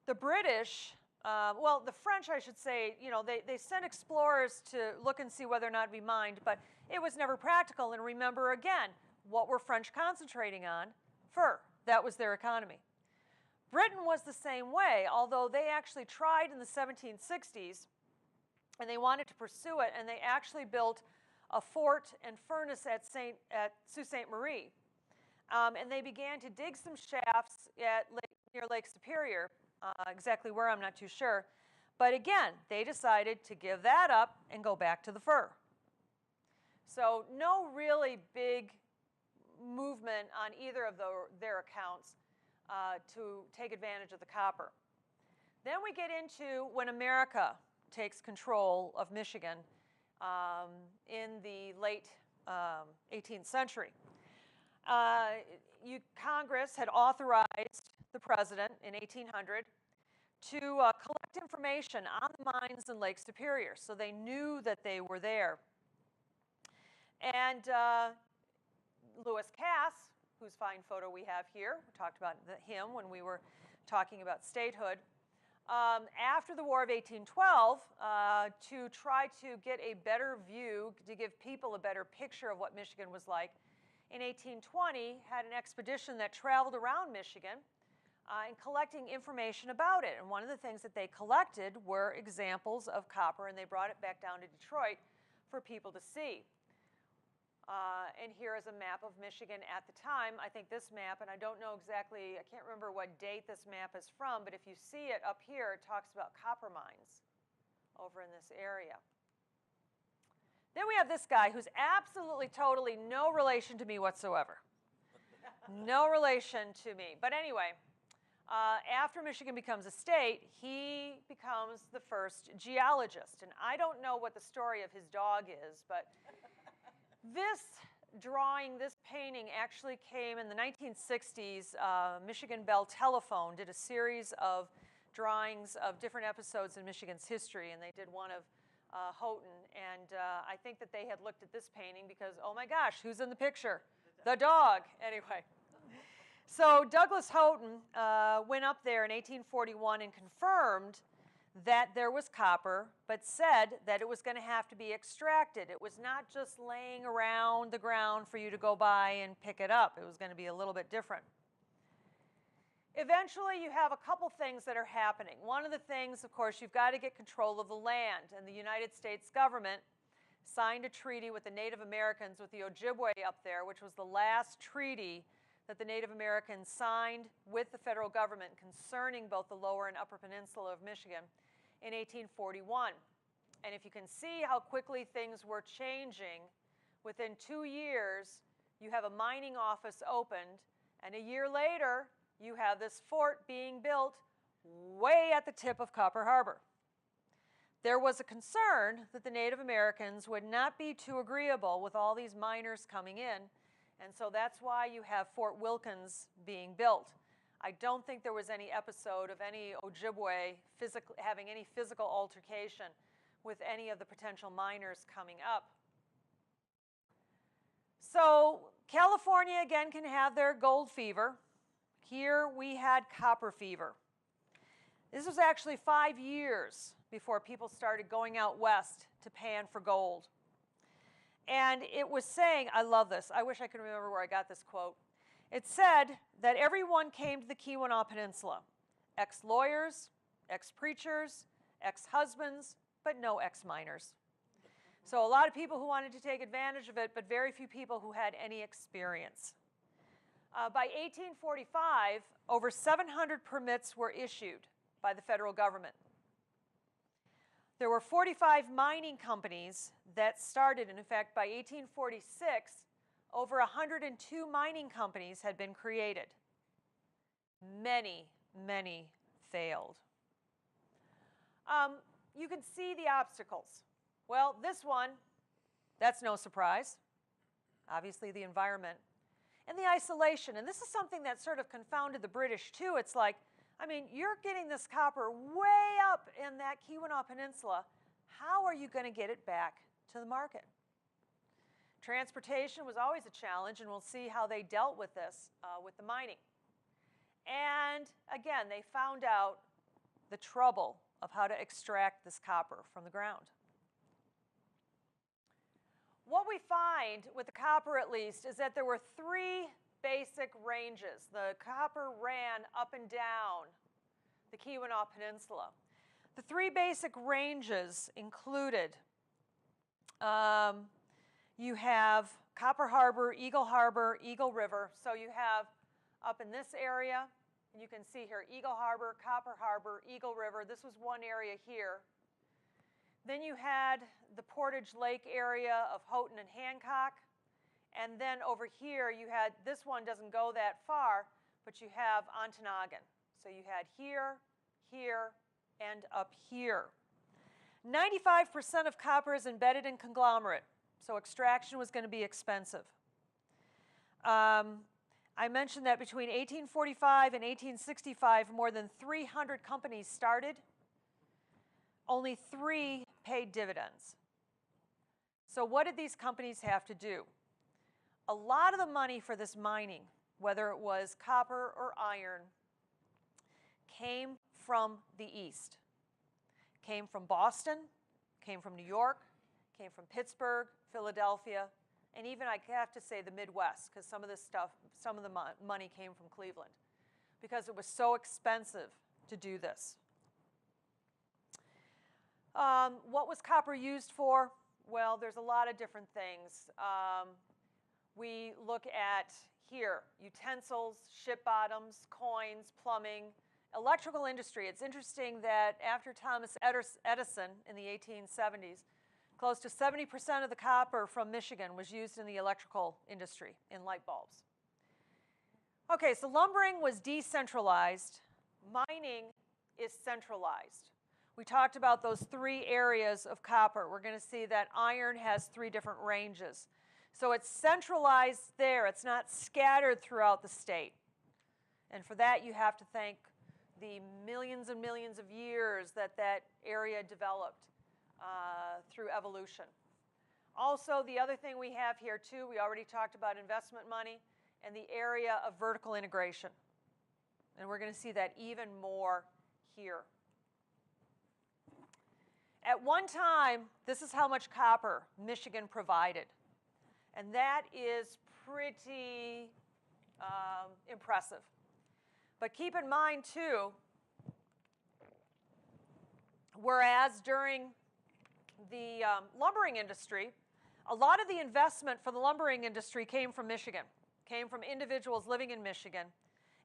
The British, the French, I should say, you know, they sent explorers to look and see whether or not it'd be mined, but it was never practical. And remember, again, what were French concentrating on? Fur. That was their economy. Britain was the same way, although they actually tried in the 1760s, and they wanted to pursue it, and they actually built a fort and furnace at Sault Ste. Marie. And they began to dig some shafts near Lake Superior, exactly where I'm not too sure. But again, they decided to give that up and go back to the fur. So no really big movement on either of their accounts to take advantage of the copper. Then we get into when America takes control of Michigan in the late 18th century. Congress had authorized the president in 1800 to collect information on the mines in Lake Superior, so they knew that they were there. And Lewis Cass, whose fine photo we have here, we talked about him when we were talking about statehood, After the War of 1812, to try to get a better view, to give people a better picture of what Michigan was like, in 1820 had an expedition that traveled around Michigan and collecting information about it. And one of the things that they collected were examples of copper, and they brought it back down to Detroit for people to see. And here is a map of Michigan at the time. I think this map, and I don't know exactly, I can't remember what date this map is from, but if you see it up here, it talks about copper mines over in this area. Then we have this guy who's absolutely, totally no relation to me whatsoever. No relation to me. But anyway, after Michigan becomes a state, he becomes the first geologist. And I don't know what the story of his dog is, but this drawing, this painting actually came in the 1960s. Michigan Bell Telephone did a series of drawings of different episodes in Michigan's history, and they did one of Houghton. And I think that they had looked at this painting because, oh my gosh, who's in the picture? The dog. Anyway. So Douglas Houghton went up there in 1841 and confirmed that there was copper, but said that it was going to have to be extracted. It was not just laying around the ground for you to go by and pick it up. It was going to be a little bit different. Eventually, you have a couple things that are happening. One of the things, of course, you've got to get control of the land, and the United States government signed a treaty with the Native Americans, with the Ojibwe up there, which was the last treaty that the Native Americans signed with the federal government concerning both the lower and upper peninsula of Michigan in 1841. And if you can see how quickly things were changing, within 2 years, you have a mining office opened, and a year later, you have this fort being built way at the tip of Copper Harbor. There was a concern that the Native Americans would not be too agreeable with all these miners coming in, and so that's why you have Fort Wilkins being built. I don't think there was any episode of any Ojibwe having any physical altercation with any of the potential miners coming up. So California, again, can have their gold fever. Here we had copper fever. This was actually 5 years before people started going out west to pan for gold. And it was saying, I love this, I wish I could remember where I got this quote. It said that everyone came to the Keweenaw Peninsula. Ex-lawyers, ex-preachers, ex-husbands, but no ex-miners. So a lot of people who wanted to take advantage of it, but very few people who had any experience. By 1845, over 700 permits were issued by the federal government. There were 45 mining companies that started, and in fact, by 1846, over 102 mining companies had been created. Many, many failed. You can see the obstacles. Well, this one, that's no surprise. Obviously, the environment and the isolation. And this is something that sort of confounded the British, too. It's like, I mean, you're getting this copper way up in that Keweenaw Peninsula. How are you going to get it back to the market? Transportation was always a challenge, and we'll see how they dealt with this with the mining. And again, they found out the trouble of how to extract this copper from the ground. What we find with the copper, at least, is that there were 3 basic ranges. The copper ran up and down the Keweenaw Peninsula. The 3 basic ranges included, you have Copper Harbor, Eagle River. So you have up in this area, and you can see here, Eagle Harbor, Copper Harbor, Eagle River. This was one area here. Then you had the Portage Lake area of Houghton and Hancock. And then over here, you had, this one doesn't go that far, but you have Ontonagon. So you had here, here, and up here. 95% of copper is embedded in conglomerate, so extraction was going to be expensive. I mentioned that between 1845 and 1865, more than 300 companies started. Only 3 paid dividends. So what did these companies have to do? A lot of the money for this mining, whether it was copper or iron, came from the east. Came from Boston, came from New York, came from Pittsburgh, Philadelphia, and even I have to say the Midwest, because some of this stuff, some of the money came from Cleveland, because it was so expensive to do this. What was copper used for? Well, there's a lot of different things. We look at here, utensils, ship bottoms, coins, plumbing, electrical industry. It's interesting that after Thomas Edison in the 1870s, close to 70% of the copper from Michigan was used in the electrical industry, in light bulbs. Okay, so lumbering was decentralized. Mining is centralized. We talked about those 3 areas of copper. We're going to see that iron has 3 different ranges. So it's centralized there. It's not scattered throughout the state. And for that, you have to thank the millions and millions of years that that area developed through evolution. Also, the other thing we have here too, we already talked about investment money and the area of vertical integration. And we're going to see that even more here. At one time, this is how much copper Michigan provided. And that is pretty impressive. But keep in mind, too, whereas during the lumbering industry, a lot of the investment for the lumbering industry came from Michigan, came from individuals living in Michigan,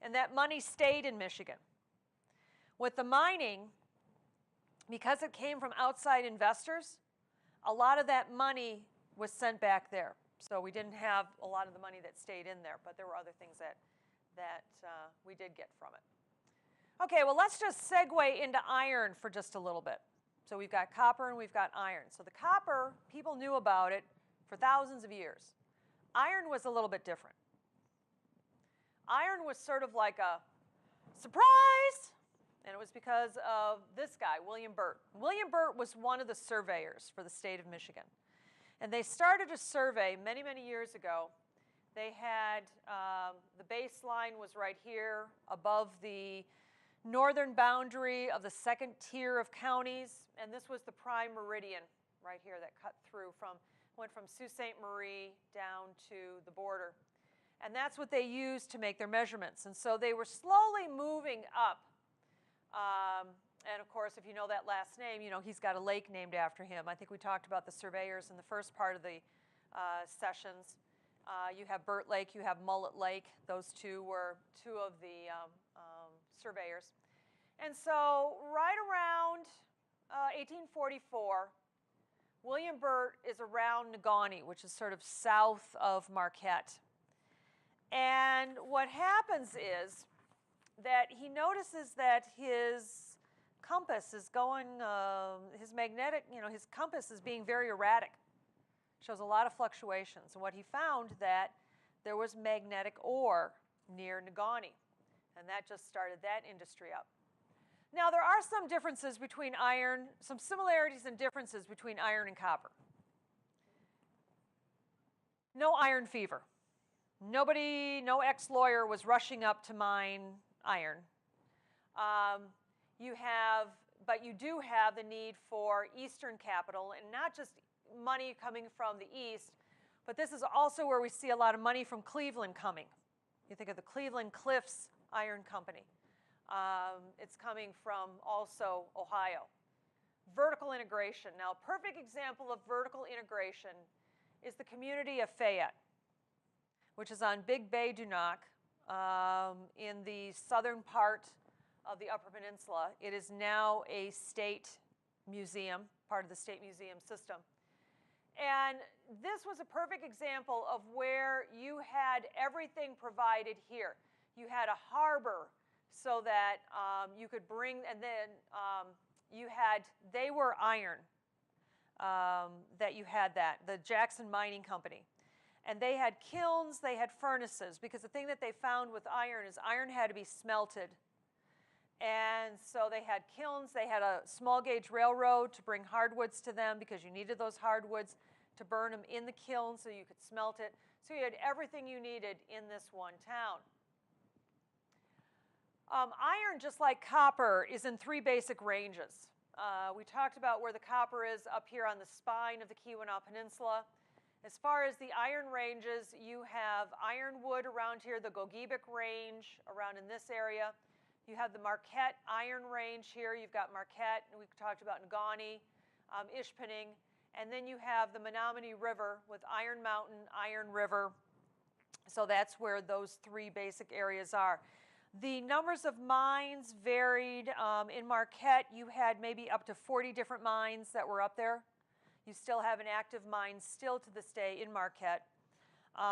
and that money stayed in Michigan. With the mining, because it came from outside investors, a lot of that money was sent back there. So we didn't have a lot of the money that stayed in there, but there were other things that we did get from it. Okay, well, let's just segue into iron for just a little bit. So we've got copper and we've got iron. So the copper, people knew about it for thousands of years. Iron was a little bit different. Iron was sort of like a surprise, and it was because of this guy, William Burt. William Burt was one of the surveyors for the state of Michigan. And they started a survey many, many years ago. They had, the baseline was right here above the northern boundary of the second tier of counties, and this was the prime meridian right here that cut through went from Sault Ste. Marie down to the border. And that's what they used to make their measurements. And so they were slowly moving up. And of course, if you know that last name, you know he's got a lake named after him. I think we talked about the surveyors in the first part of the sessions. You have Burt Lake, you have Mullet Lake. Those two were two of the surveyors. And so right around 1844, William Burt is around Negaunee, which is sort of south of Marquette. And what happens is that he notices that his compass is going, his magnetic, his compass is being very erratic. Shows a lot of fluctuations. And what he found that there was magnetic ore near Negaunee. And that just started that industry up. Now, there are some differences between iron, some similarities and differences between iron and copper. No iron fever. Nobody, no ex-lawyer was rushing up to mine iron. But you do have the need for Eastern capital, and not just money coming from the East, but this is also where we see a lot of money from Cleveland coming. You think of the Cleveland Cliffs Iron Company. It's coming from also Ohio. Vertical integration. Now, a perfect example of vertical integration is the community of Fayette, which is on Big Bay du Lac in the southern part of the Upper Peninsula. It is now a state museum, part of the state museum system. And this was a perfect example of where you had everything provided here. You had a harbor so that you could bring, and then they were iron that you had that, the Jackson Mining Company. And they had kilns, they had furnaces, because the thing that they found with iron is iron had to be smelted. And so they had kilns, they had a small gauge railroad to bring hardwoods to them because you needed those hardwoods to burn them in the kiln so you could smelt it. So you had everything you needed in this one town. Iron, just like copper, is in three basic ranges. We talked about where the copper is up here on the spine of the Keweenaw Peninsula. As far as the iron ranges, you have ironwood around here, the Gogebic Range around in this area. You have the Marquette Iron Range here. You've got Marquette, and we talked about Ngani, Ishpeming. And then you have the Menominee River with Iron Mountain, Iron River. So that's where those three basic areas are. The numbers of mines varied. In Marquette, you had maybe up to 40 different mines that were up there. You still have an active mine still to this day in Marquette.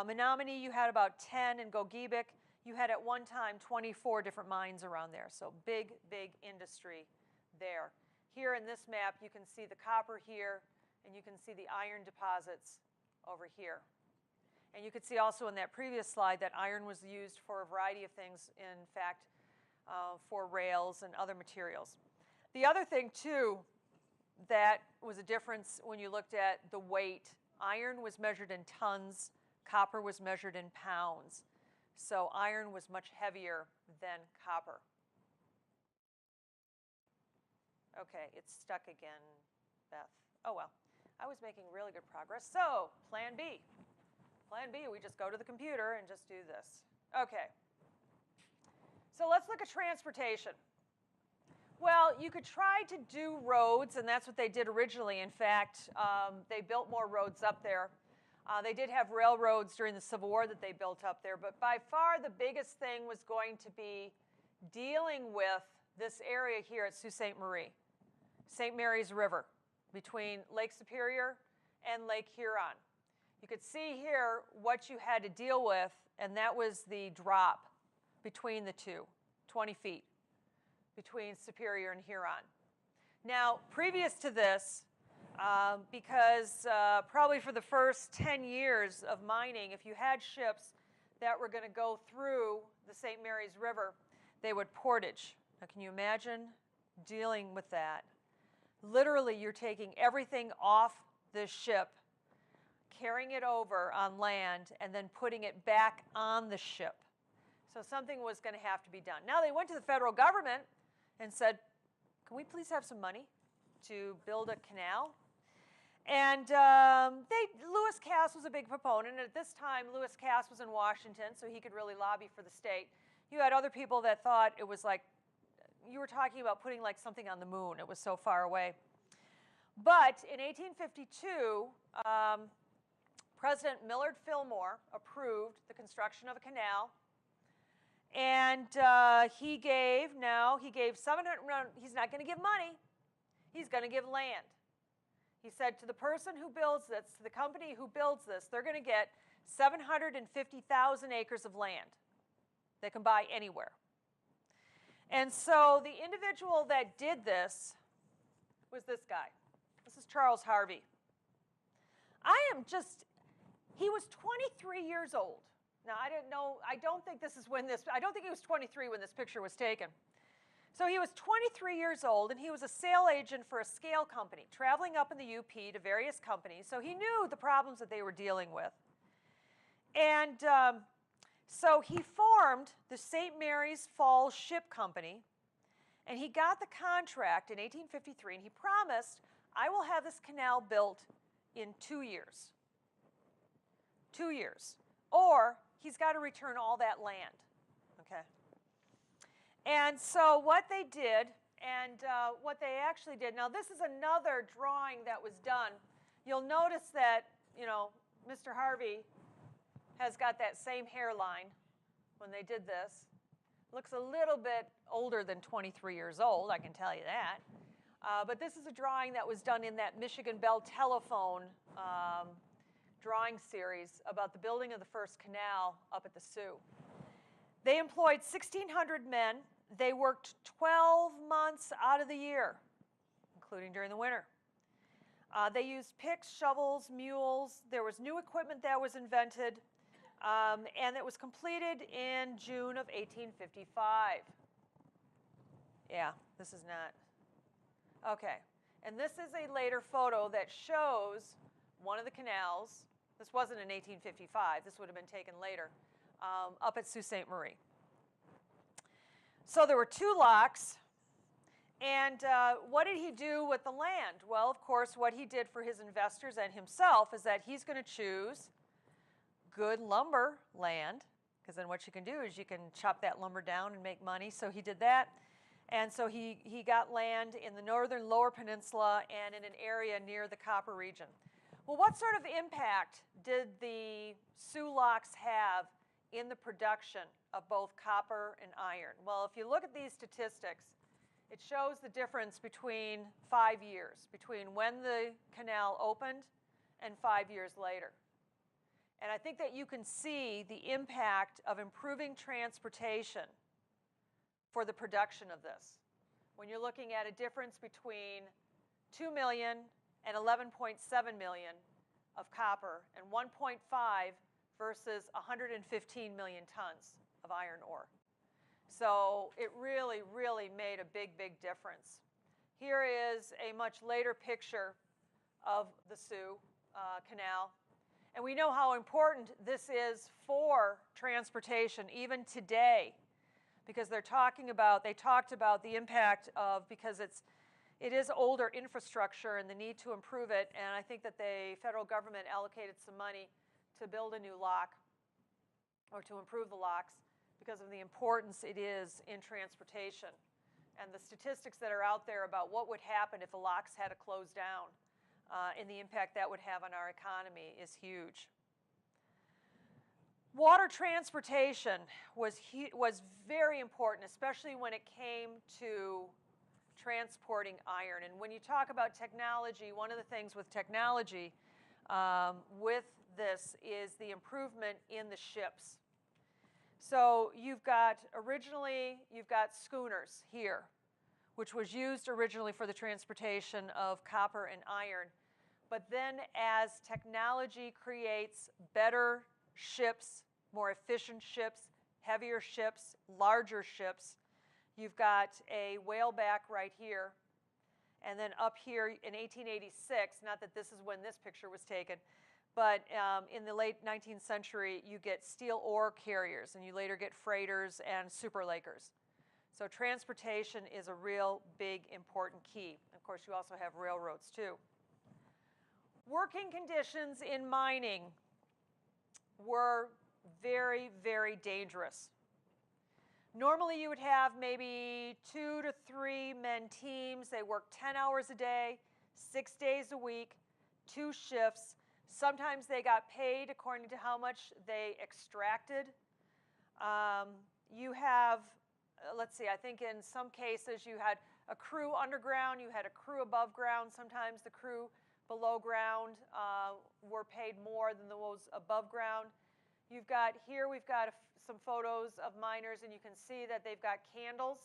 Menominee, you had about 10. In Gogebic, you had at one time 24 different mines around there. So big, big industry there. Here in this map, you can see the copper here, and you can see the iron deposits over here. And you could see also in that previous slide that iron was used for a variety of things, in fact, for rails and other materials. The other thing, too, that was a difference when you looked at the weight. Iron was measured in tons, copper was measured in pounds. So iron was much heavier than copper. Okay, it's stuck again, Beth. Oh well, I was making really good progress. So, Plan B. Plan B, we just go to the computer and just do this. Okay. So let's look at transportation. Well, you could try to do roads, and that's what they did originally. In fact, they built more roads up there. They did have railroads during the Civil War that they built up there, but by far the biggest thing was going to be dealing with this area here at Sault Ste. Marie, St. Mary's River, between Lake Superior and Lake Huron. You could see here what you had to deal with, and that was the drop between the two, 20 feet, between Superior and Huron. Now, previous to this, because probably for the first 10 years of mining, if you had ships that were going to go through the St. Mary's River, they would portage. Now, can you imagine dealing with that? Literally, you're taking everything off this ship, carrying it over on land, and then putting it back on the ship. So something was going to have to be done. Now, they went to the federal government and said, can we please have some money to build a canal? And Lewis Cass was a big proponent. And at this time, Lewis Cass was in Washington, so he could really lobby for the state. You had other people that thought it was like, you were talking about putting like something on the moon. It was so far away. But in 1852, President Millard Fillmore approved the construction of a canal. And he gave 700, he's not going to give money, he's going to give land. He said to the person who builds this, to the company who builds this, they're going to get 750,000 acres of land they can buy anywhere. And so the individual that did this was this guy. This is Charles Harvey. He was 23 years old. Now, I don't think he was 23 when this picture was taken. So he was 23 years old, and he was a sale agent for a scale company, traveling up in the UP to various companies. So he knew the problems that they were dealing with. And so he formed the St. Mary's Falls Ship Company, and he got the contract in 1853, and he promised, I will have this canal built in 2 years. 2 years. Or he's got to return all that land. Okay. And so what they did, and what they actually did, now this is another drawing that was done. You'll notice that, Mr. Harvey has got that same hairline when they did this. Looks a little bit older than 23 years old, I can tell you that. But this is a drawing that was done in that Michigan Bell Telephone drawing series about the building of the first canal up at the Sioux. They employed 1,600 men. They worked 12 months out of the year, including during the winter. They used picks, shovels, mules. There was new equipment that was invented, and it was completed in June of 1855. Yeah, this is not. Okay, and this is a later photo that shows one of the canals. This wasn't in 1855. This would have been taken later, up at Sault Ste. Marie. So there were 2 locks. And what did he do with the land? Well, of course, what he did for his investors and himself is that he's going to choose good lumber land, because then what you can do is you can chop that lumber down and make money. So he did that. And so he got land in the northern Lower Peninsula and in an area near the copper region. Well, what sort of impact did the Sioux locks have in the production of both copper and iron? Well, if you look at these statistics, it shows the difference between 5 years, between when the canal opened and 5 years later. And I think that you can see the impact of improving transportation for the production of this. When you're looking at a difference between 2 million and 11.7 million of copper and 1.5 versus 115 million tons of iron ore. So it really, really made a big, big difference. Here is a much later picture of the Sioux Canal. And we know how important this is for transportation, even today, because they talked about the impact of, because it is older infrastructure and the need to improve it, and I think that the federal government allocated some money to build a new lock or to improve the locks because of the importance it is in transportation. And the statistics that are out there about what would happen if the locks had to close down and the impact that would have on our economy is huge. Water transportation was very important, especially when it came to transporting iron. And when you talk about technology, one of the things with technology with this is the improvement in the ships. So originally you've got schooners here, which was used originally for the transportation of copper and iron. But then as technology creates better ships, more efficient ships, heavier ships, larger ships, you've got a whaleback right here. And then up here in 1886, not that this is when this picture was taken, but in the late 19th century, you get steel ore carriers, and you later get freighters and superlakers. So transportation is a real big, important key. Of course, you also have railroads, too. Working conditions in mining were very, very dangerous. Normally, you would have maybe 2 to 3 men teams. They worked 10 hours a day, 6 days a week, 2 shifts. Sometimes they got paid according to how much they extracted. You have, let's see, I think in some cases you had a crew underground, you had a crew above ground. Sometimes the crew below ground were paid more than those above ground. We've got some photos of miners, and you can see that they've got candles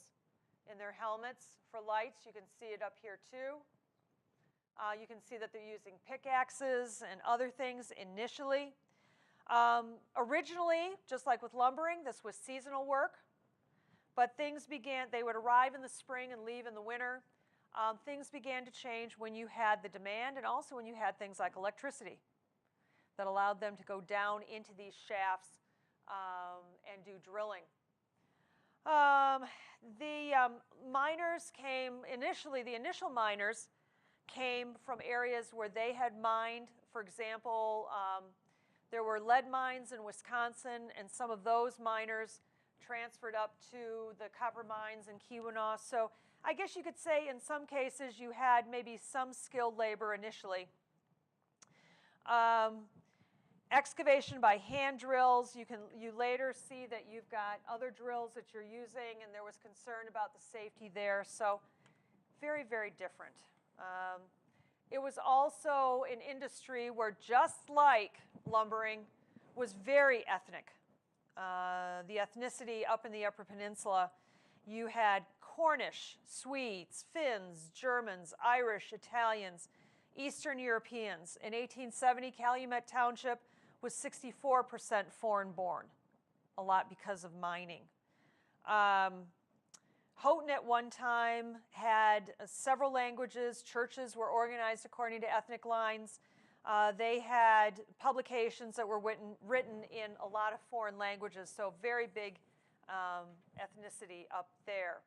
in their helmets for lights. You can see it up here too. You can see that they're using pickaxes and other things initially. Originally, just like with lumbering, this was seasonal work, but they would arrive in the spring and leave in the winter. Things began to change when you had the demand and also when you had things like electricity that allowed them to go down into these shafts and do drilling. The initial miners came from areas where they had mined. For example, there were lead mines in Wisconsin, and some of those miners transferred up to the copper mines in Keweenaw. So I guess you could say in some cases you had maybe some skilled labor initially. Excavation by hand drills. You later see that you've got other drills that you're using, and there was concern about the safety there. So very, very different. It was also an industry where, just like lumbering, was very ethnic. The ethnicity up in the Upper Peninsula, you had Cornish, Swedes, Finns, Germans, Irish, Italians, Eastern Europeans. In 1870, Calumet Township was 64% foreign-born, a lot because of mining. Houghton at one time had several languages. Churches were organized according to ethnic lines. They had publications that were written in a lot of foreign languages, so very big ethnicity up there.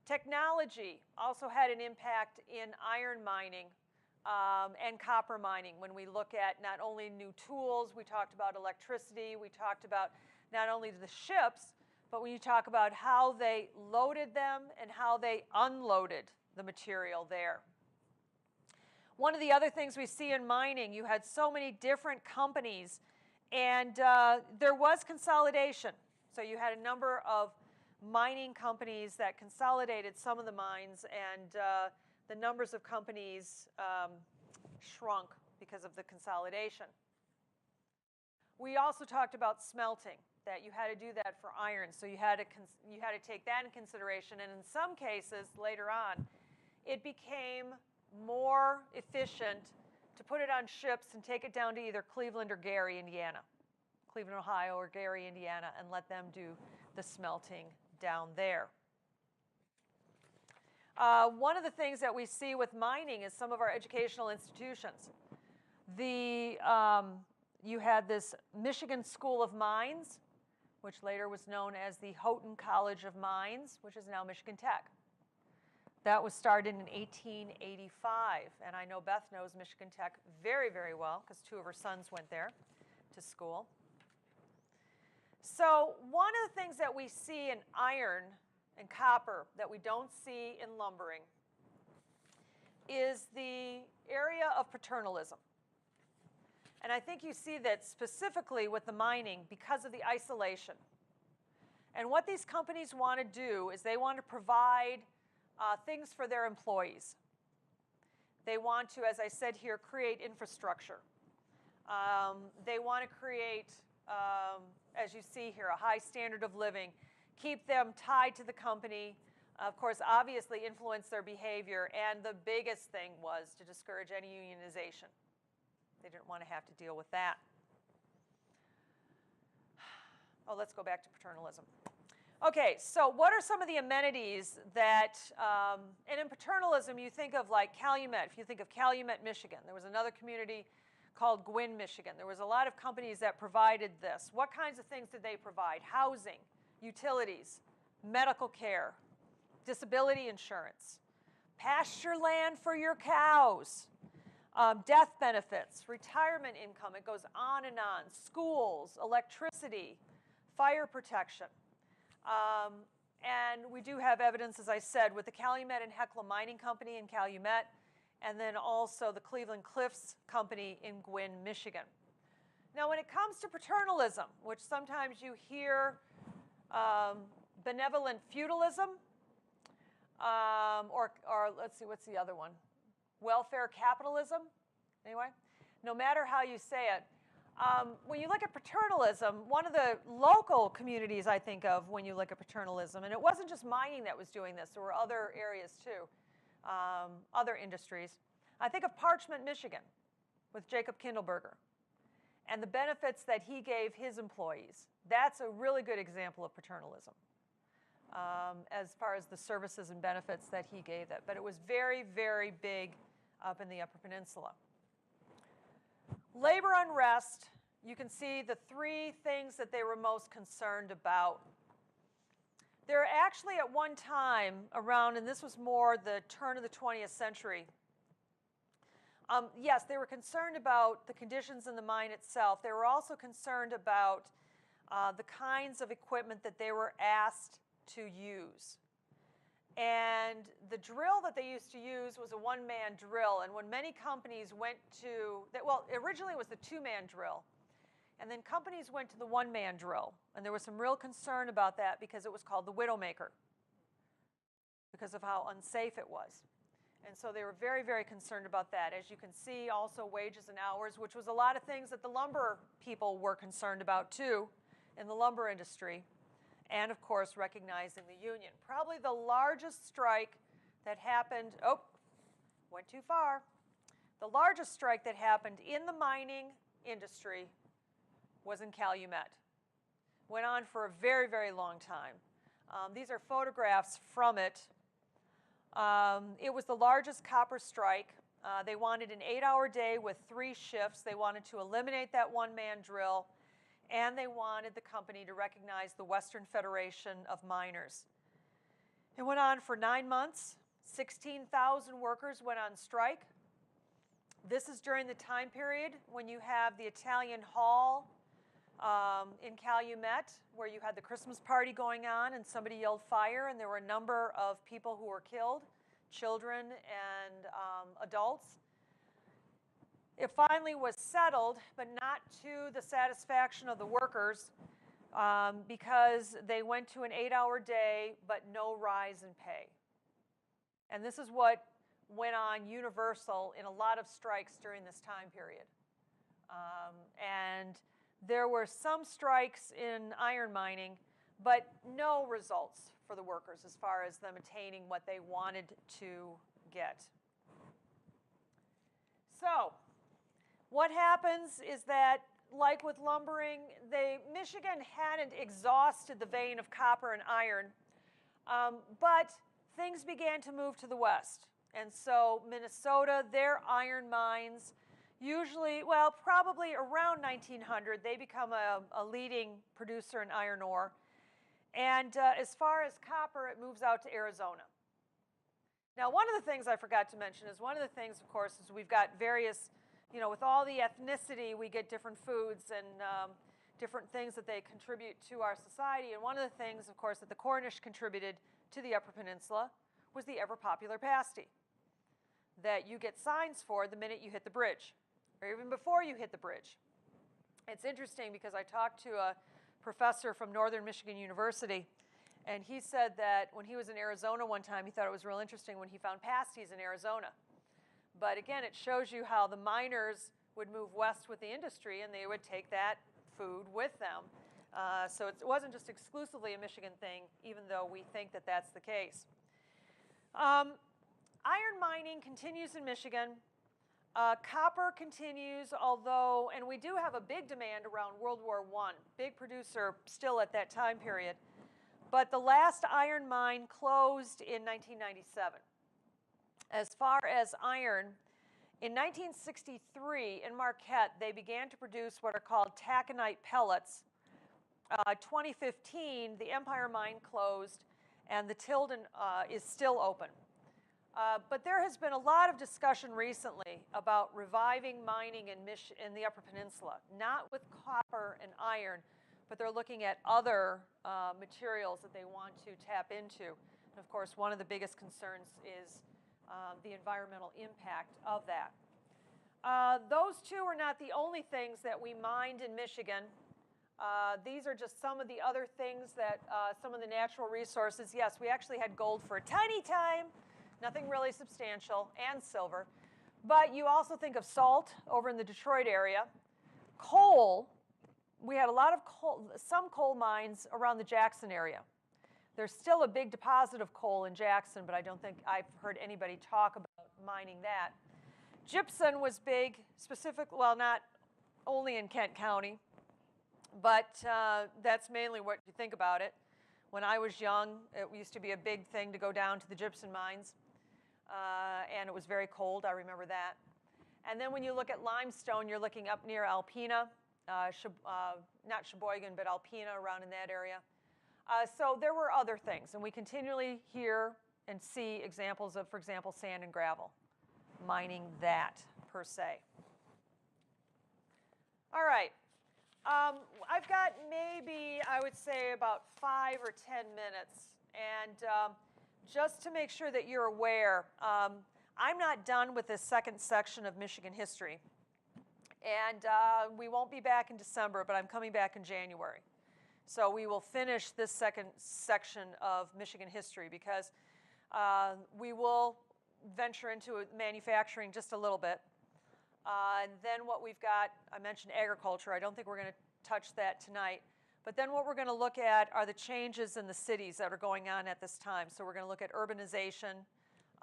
Technology also had an impact in iron mining and copper mining. When we look at not only new tools, we talked about electricity, we talked about not only the ships, but when you talk about how they loaded them and how they unloaded the material there. One of the other things we see in mining, you had so many different companies, and there was consolidation. So you had a number of mining companies that consolidated some of the mines, and the numbers of companies shrunk because of the consolidation. We also talked about smelting, that you had to do that for iron, so you had to take that in consideration, and in some cases later on, it became more efficient to put it on ships and take it down to either Cleveland or Gary, Indiana. Cleveland, Ohio, or Gary, Indiana, and let them do the smelting down there. One of the things that we see with mining is some of our educational institutions. You had this Michigan School of Mines, which later was known as the Houghton College of Mines, which is now Michigan Tech. That was started in 1885, and I know Beth knows Michigan Tech very, very well because two of her sons went there to school. So one of the things that we see in iron and copper that we don't see in lumbering is the area of paternalism. And I think you see that specifically with the mining because of the isolation. And what these companies want to do is they want to provide things for their employees. They want to, as I said here, create infrastructure. They want to create, as you see here, a high standard of living, keep them tied to the company, of course, obviously influence their behavior, and the biggest thing was to discourage any unionization. They didn't want to have to deal with that. Oh, let's go back to paternalism. Okay, so what are some of the amenities that, and in paternalism you think of like Calumet. If you think of Calumet, Michigan, there was another community called Gwynn, Michigan. There was a lot of companies that provided this. What kinds of things did they provide? Housing, utilities, medical care, disability insurance, pasture land for your cows, death benefits, retirement income, it goes on, schools, electricity, fire protection. And we do have evidence, as I said, with the Calumet and Hecla Mining Company in Calumet, and then also the Cleveland Cliffs Company in Gwynn, Michigan. Now, when it comes to paternalism, which sometimes you hear benevolent feudalism, or let's see, what's the other one? Welfare capitalism, anyway? No matter how you say it, when you look at paternalism, one of the local communities I think of when you look at paternalism, and it wasn't just mining that was doing this, there were other areas too, other industries. I think of Parchment, Michigan, with Jacob Kindleberger, and the benefits that he gave his employees. That's a really good example of paternalism, as far as the services and benefits that he gave it. But it was very, very big up in the Upper Peninsula. Labor unrest, you can see the three things that they were most concerned about. There actually at one time around, and this was more the turn of the 20th century, yes, they were concerned about the conditions in the mine itself. They were also concerned about the kinds of equipment that they were asked to use. And the drill that they used to use was a one-man drill. And when many companies went to, well, originally it was the two-man drill. And then companies went to the one-man drill. And there was some real concern about that because it was called the Widowmaker, because of how unsafe it was. And so they were very, very concerned about that. As you can see, also wages and hours, which was a lot of things that the lumber people were concerned about too in the lumber industry. And of course, recognizing the union. Probably the largest strike that happened, oh, went too far. The largest strike that happened in the mining industry was in Calumet. Went on for a very, very long time. These are photographs from it. It was the largest copper strike. They wanted an 8-hour day with 3 shifts. They wanted to eliminate that one-man drill. and they wanted the company to recognize the Western Federation of Miners. It went on for 9 months. 16,000 workers went on strike. This is during the time period when you have the Italian Hall in Calumet, where you had the Christmas party going on and somebody yelled fire, and there were a number of people who were killed, children and adults. It finally was settled, but not to the satisfaction of the workers, because they went to an 8-hour day, but no rise in pay. And this is what went on universal in a lot of strikes during this time period. And there were some strikes in iron mining, but no results for the workers as far as them attaining what they wanted to get. So, what happens is that, like with lumbering, Michigan hadn't exhausted the vein of copper and iron, but things began to move to the west. And so Minnesota, their iron mines, usually, well, probably around 1900, they become a leading producer in iron ore. And as far as copper, it moves out to Arizona. Now, one of the things I forgot to mention is one of the things, of course, is we've got various, with all the ethnicity, we get different foods and different things that they contribute to our society. And one of the things, of course, that the Cornish contributed to the Upper Peninsula was the ever-popular pasty that you get signs for the minute you hit the bridge, or even before you hit the bridge. It's interesting because I talked to a professor from Northern Michigan University, and he said that when he was in Arizona one time, he thought it was real interesting when he found pasties in Arizona. But again, it shows you how the miners would move west with the industry, and they would take that food with them. So it wasn't just exclusively a Michigan thing, even though we think that that's the case. Iron mining continues in Michigan. Copper continues, although, and we do have a big demand around World War I, big producer still at that time period. But the last iron mine closed in 1997. As far as iron, in 1963 in Marquette, they began to produce what are called taconite pellets. 2015, the Empire mine closed, and the Tilden is still open. But there has been a lot of discussion recently about reviving mining in the Upper Peninsula, not with copper and iron, but they're looking at other materials that they want to tap into. And of course, one of the biggest concerns is the environmental impact of that. Those two are not the only things that we mined in Michigan. These are just some of the other things that, some of the natural resources. Yes, we actually had gold for a tiny time, nothing really substantial, and silver. But you also think of salt over in the Detroit area. Coal, we had a lot of coal, some coal mines around the Jackson area. There's still a big deposit of coal in Jackson, but I don't think I've heard anybody talk about mining that. Gypsum was big, well, not only in Kent County, but that's mainly what you think about it. When I was young, it used to be a big thing to go down to the gypsum mines, and it was very cold, I remember that. And then when you look at limestone, you're looking up near Alpena, not Sheboygan, but Alpena, around in that area. So there were other things, and we continually hear and see examples of, for example, sand and gravel, mining that per se. All right. I've got maybe, I would say, about 5 or 10 minutes. And just to make sure that you're aware, I'm not done with this second section of Michigan history. And we won't be back in December, but I'm coming back in January. So we will finish this second section of Michigan history because we will venture into manufacturing just a little bit. And then what we've got, I mentioned agriculture. I don't think we're going to touch that tonight. But then what we're going to look at are the changes in the cities that are going on at this time. So we're going to look at urbanization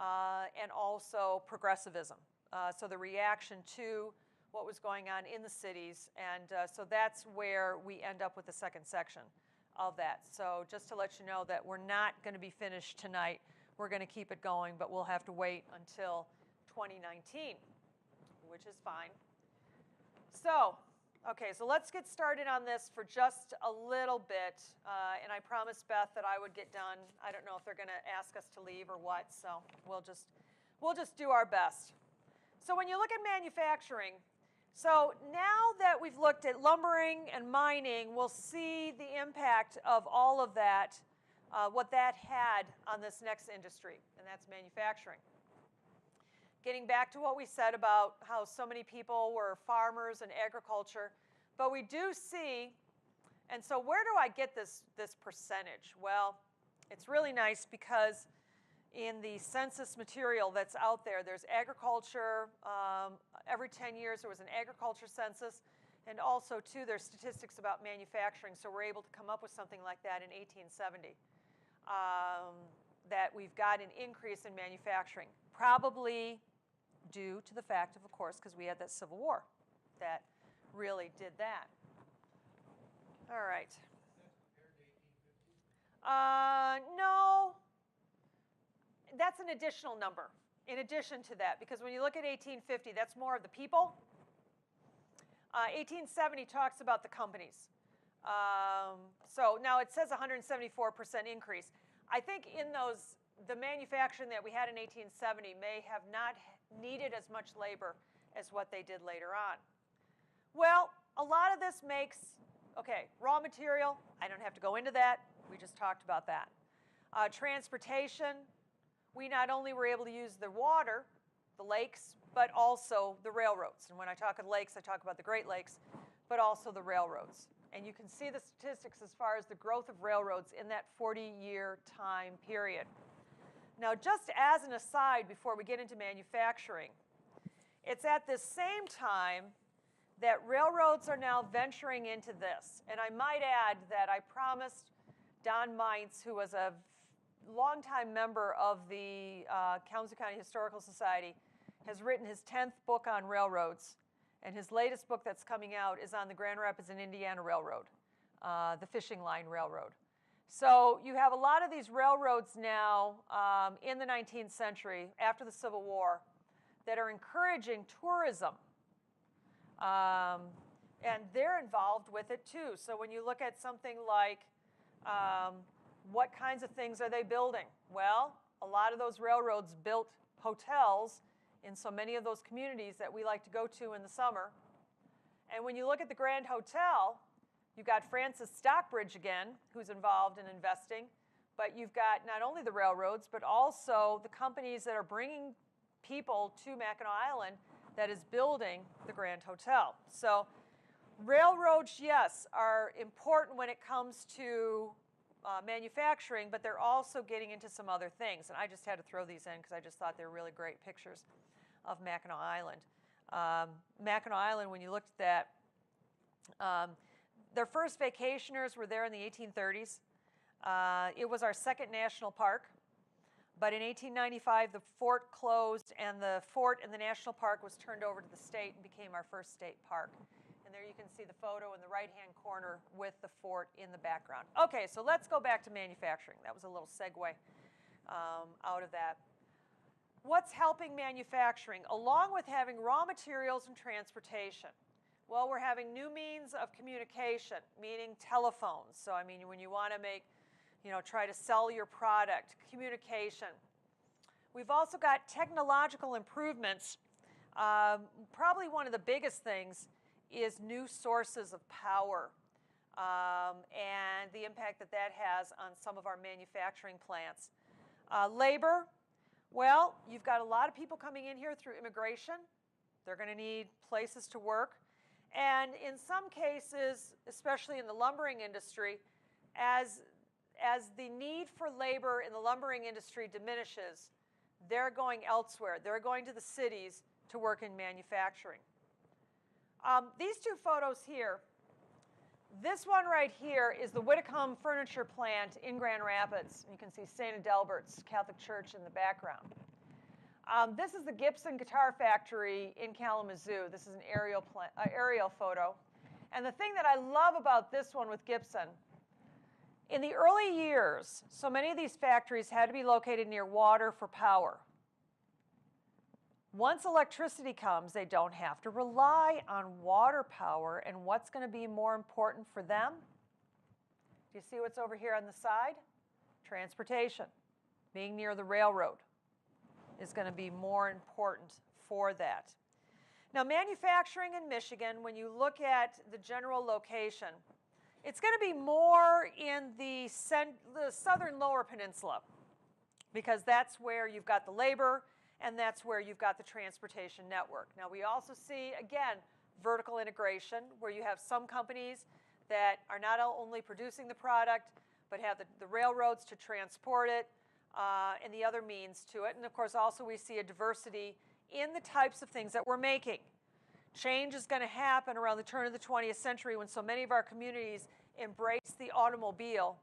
and also progressivism. So the reaction to what was going on in the cities. And so that's where we end up with the second section of that. So just to let you know that we're not going to be finished tonight. We're going to keep it going, but we'll have to wait until 2019. Which is fine. So, Okay, so let's get started on this for just a little bit, and I promised Beth that I would get done. I don't know if they're going to ask us to leave or what, so we'll just do our best. So when you look at manufacturing, so now that we've looked at lumbering and mining, we'll see the impact of all of that, what that had on this next industry, and that's manufacturing. Getting back to what we said about how so many people were farmers and agriculture, but we do see, and so where do I get this percentage? Well, it's really nice because in the census material that's out there, there's agriculture. Every 10 years there was an agriculture census, and also too there's statistics about manufacturing, so we're able to come up with something like that in 1870, that we've got an increase in manufacturing, probably due to the fact of course, because we had that Civil War that really did that. All right. No, that's an additional number in addition to that, because when you look at 1850, that's more of the people. 1870 talks about the companies. So now it says 174% increase. I think in those, the manufacturing that we had in 1870 may have not needed as much labor as what they did later on. Well, a lot of this makes, okay, raw material, I don't have to go into that. We just talked about that. Transportation, we not only were able to use the water, the lakes, but also the railroads. And when I talk of lakes, I talk about the Great Lakes, but also the railroads. And you can see the statistics as far as the growth of railroads in that 40-year time period. Now, just as an aside before we get into manufacturing, it's at this same time that railroads are now venturing into this. And I might add that I promised Don Meintz, who was a longtime member of the Kalamazoo County Historical Society, has written his 10th book on railroads. And his latest book that's coming out is on the Grand Rapids and Indiana Railroad, the Fishing Line Railroad. So you have a lot of these railroads now in the 19th century, after the Civil War, that are encouraging tourism. And they're involved with it too. So when you look at something like what kinds of things are they building? Well, a lot of those railroads built hotels in so many of those communities that we like to go to in the summer. And when you look at the Grand Hotel, you've got Francis Stockbridge again, who's involved in investing, but you've got not only the railroads, but also the companies that are bringing people to Mackinac Island that is building the Grand Hotel. So railroads, yes, are important when it comes to manufacturing, but they're also getting into some other things. And I just had to throw these in because I just thought they were really great pictures of Mackinac Island. Mackinac Island, when you looked at that, their first vacationers were there in the 1830s. It was our second national park. But in 1895, the fort closed, and the fort and the national park was turned over to the state and became our first state park. And there you can see the photo in the right-hand corner with the fort in the background. Okay, so let's go back to manufacturing. That was a little segue out of that. What's helping manufacturing? Along with having raw materials and transportation. Well, we're having new means of communication, meaning telephones. So, I mean, when you want to make, try to sell your product, communication. We've also got technological improvements. Probably one of the biggest things is new sources of power and the impact that that has on some of our manufacturing plants. Labor, well, you've got a lot of people coming in here through immigration. They're going to need places to work. And in some cases, especially in the lumbering industry, as the need for labor in the lumbering industry diminishes, they're going elsewhere. They're going to the cities to work in manufacturing. These two photos here, this one right here is the Whitcomb Furniture Plant in Grand Rapids. You can see St. Adalbert's Catholic Church in the background. This is the Gibson Guitar Factory in Kalamazoo. This is an aerial photo. And the thing that I love about this one with Gibson, in the early years, so many of these factories had to be located near water for power. Once electricity comes, they don't have to rely on water power, and what's going to be more important for them? Do you see what's over here on the side? Transportation. Being near the railroad is going to be more important for that. Now, manufacturing in Michigan, when you look at the general location, it's going to be more in the southern lower peninsula, because that's where you've got the labor and that's where you've got the transportation network. Now, we also see, again, vertical integration, where you have some companies that are not only producing the product, but have the railroads to transport it and the other means to it. And of course, also we see a diversity in the types of things that we're making. Change is going to happen around the turn of the 20th century when so many of our communities embrace the automobile.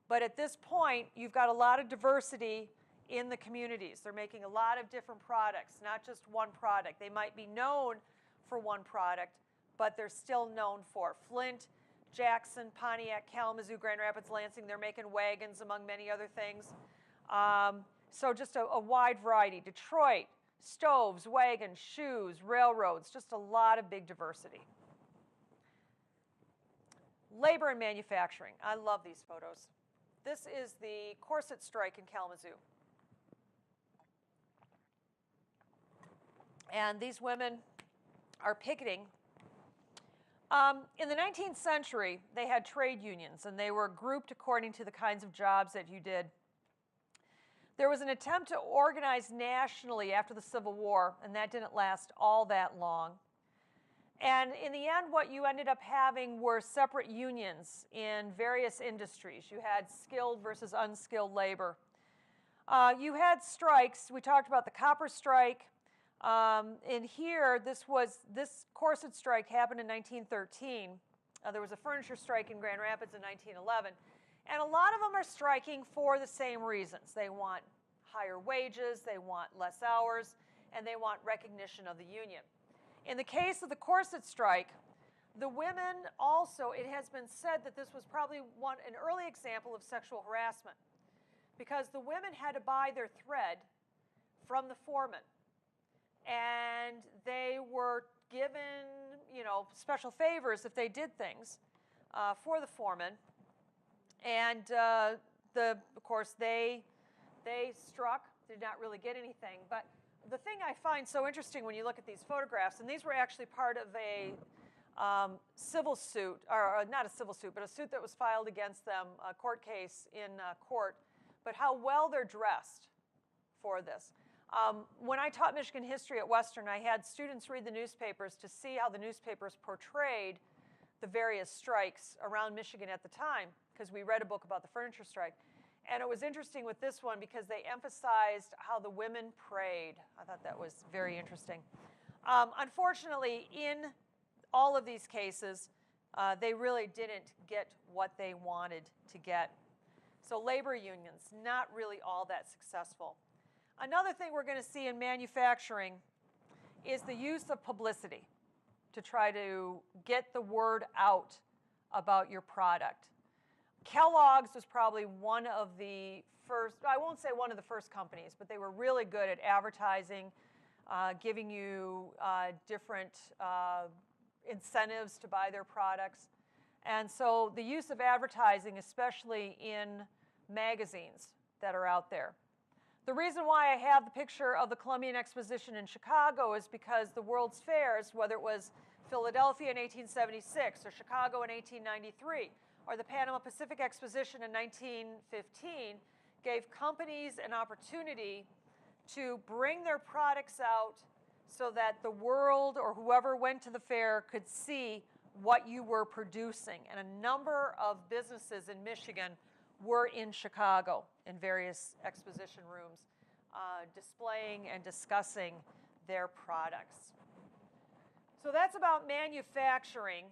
But at this point, you've got a lot of diversity in the communities. They're making a lot of different products, not just one product. They might be known for one product, but they're still known for Flint, Jackson, Pontiac, Kalamazoo, Grand Rapids, Lansing. They're making wagons, among many other things. So just a wide variety. Detroit, stoves, wagons, shoes, railroads, just a lot of big diversity. Labor and manufacturing. I love these photos. This is the corset strike in Kalamazoo. And these women are picketing. In the 19th century, they had trade unions, and they were grouped according to the kinds of jobs that you did. There was an attempt to organize nationally after the Civil War, and that didn't last all that long. And in the end, what you ended up having were separate unions in various industries. You had skilled versus unskilled labor. You had strikes. We talked about the copper strike. In here, this corset strike happened in 1913. There was a furniture strike in Grand Rapids in 1911. And a lot of them are striking for the same reasons. They want higher wages, they want less hours, and they want recognition of the union. In the case of the corset strike, the women also, it has been said that this was probably an early example of sexual harassment, because the women had to buy their thread from the foreman. And they were given, special favors if they did things for the foreman. And of course, they struck, did not really get anything. But the thing I find so interesting when you look at these photographs, and these were actually part of a civil suit, or not a civil suit, but a suit that was filed against them, a court case in court, but how well they're dressed for this. When I taught Michigan history at Western, I had students read the newspapers to see how the newspapers portrayed the various strikes around Michigan at the time, because we read a book about the furniture strike. And it was interesting with this one because they emphasized how the women prayed. I thought that was very interesting. Unfortunately, in all of these cases, they really didn't get what they wanted to get. So labor unions, not really all that successful. Another thing we're going to see in manufacturing is the use of publicity to try to get the word out about your product. Kellogg's was probably one of the first, I won't say one of the first companies, but they were really good at advertising, giving you different incentives to buy their products. And so the use of advertising, especially in magazines that are out there. The reason why I have the picture of the Columbian Exposition in Chicago is because the World's Fairs, whether it was Philadelphia in 1876 or Chicago in 1893, or the Panama Pacific Exposition in 1915, gave companies an opportunity to bring their products out so that the world or whoever went to the fair could see what you were producing. And a number of businesses in Michigan were in Chicago in various exposition rooms, displaying and discussing their products. So that's about manufacturing.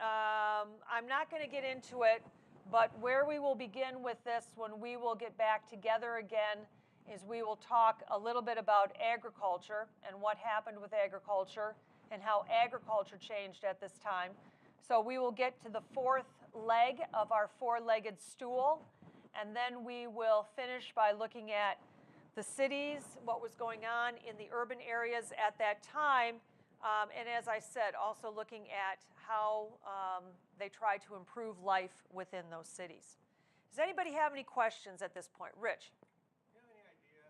I'm not going to get into it, but where we will begin with this when we will get back together again is we will talk a little bit about agriculture and what happened with agriculture and how agriculture changed at this time. So we will get to the fourth leg of our four-legged stool, and then we will finish by looking at the cities, what was going on in the urban areas at that time, and as I said, also looking at how they try to improve life within those cities. Does anybody have any questions at this point? Rich? Do you have any idea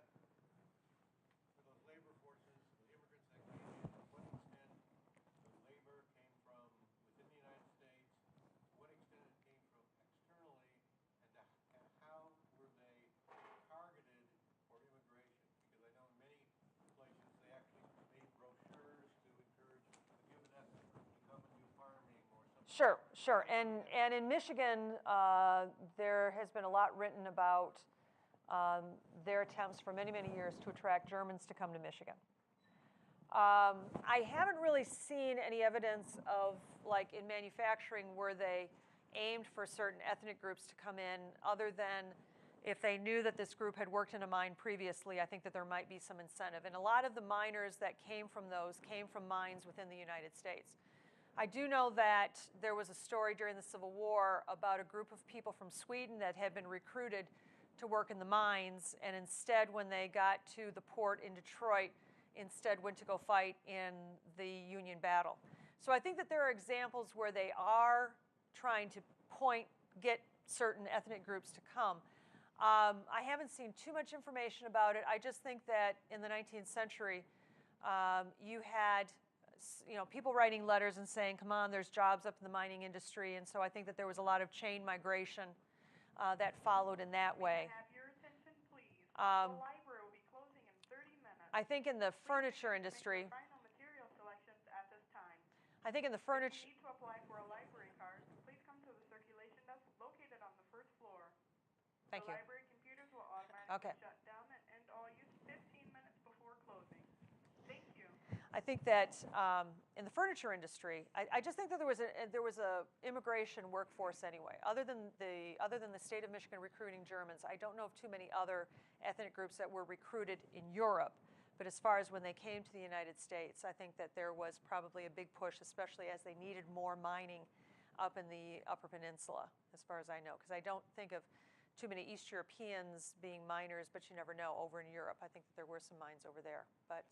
for those labor forces, the immigrants that came in, to what extent the labor came from within the United States, to what extent it came from externally, and how were they targeted for immigration? Because I know in many places they actually made brochures to encourage a given ethnic group to come and do farming or something. Sure, sure. And in Michigan, there has been a lot written about their attempts for many, many years to attract Germans to come to Michigan. I haven't really seen any evidence of, like in manufacturing, where they aimed for certain ethnic groups to come in, other than if they knew that this group had worked in a mine previously. I think that there might be some incentive. And a lot of the miners that came from those came from mines within the United States. I do know that there was a story during the Civil War about a group of people from Sweden that had been recruited to work in the mines, and instead, when they got to the port in Detroit, instead went to go fight in the Union battle. So I think that there are examples where they are trying to get certain ethnic groups to come. I haven't seen too much information about it. I just think that in the 19th century, you had people writing letters and saying, come on, there's jobs up in the mining industry. And so I think that there was a lot of chain migration that followed in that way. Have your attention, please. The library will be closing in 30 minutes. I think in the furniture industry, Make your final material selections at this time. I think in the If you furniture, need to apply for a library card, please come to the circulation desk located on the first floor. Thank you. The library computers will automatically Okay. shut down and end all use 15 minutes before closing. Thank you. I think that in the furniture industry, I just think that there was a immigration workforce anyway. Other than the state of Michigan recruiting Germans, I don't know of too many other ethnic groups that were recruited in Europe. But as far as when they came to the United States, I think that there was probably a big push, especially as they needed more mining up in the Upper Peninsula, as far as I know. Because I don't think of too many East Europeans being miners, but you never know, over in Europe. I think that there were some mines over there. But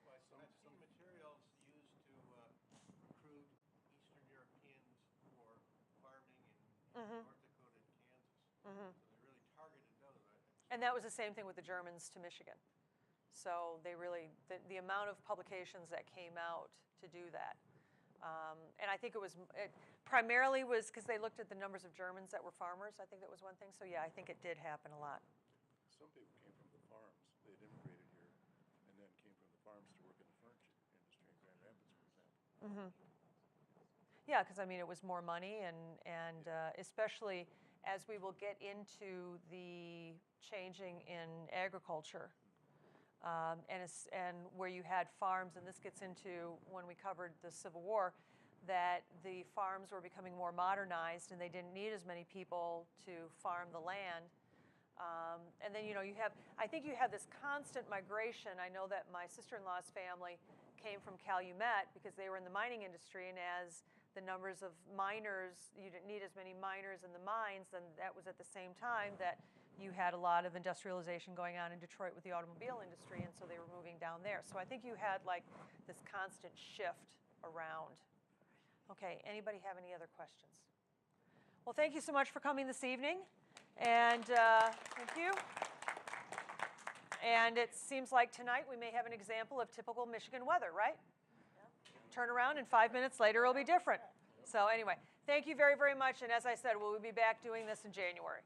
Well, I've seen materials used to recruit Eastern Europeans for farming in North Dakota and Kansas. So they really targeted those, right? and that was the same thing with the Germans to Michigan. So they really, the amount of publications that came out to do that. And I think it primarily was because they looked at the numbers of Germans that were farmers. I think that was one thing. So yeah, I think it did happen a lot. Some people came from the farms. They had immigrated here and then came from the farms to work in the furniture industry in Grand Rapids, for example. Yeah, because I mean, it was more money, and especially as we will get into the changing in agriculture, and where you had farms, and this gets into when we covered the Civil War, that the farms were becoming more modernized, and they didn't need as many people to farm the land. And then I think you have this constant migration. I know that my sister-in-law's family came from Calumet because they were in the mining industry, and as the numbers of miners, you didn't need as many miners in the mines, and that was at the same time that you had a lot of industrialization going on in Detroit with the automobile industry, and so they were moving down there. So I think you had like this constant shift around. Okay, anybody have any other questions? Well, thank you so much for coming this evening, and thank you. And it seems like tonight we may have an example of typical Michigan weather, right? Turn around and 5 minutes later it'll be different. So anyway, thank you very, very much. And as I said, we'll be back doing this in January.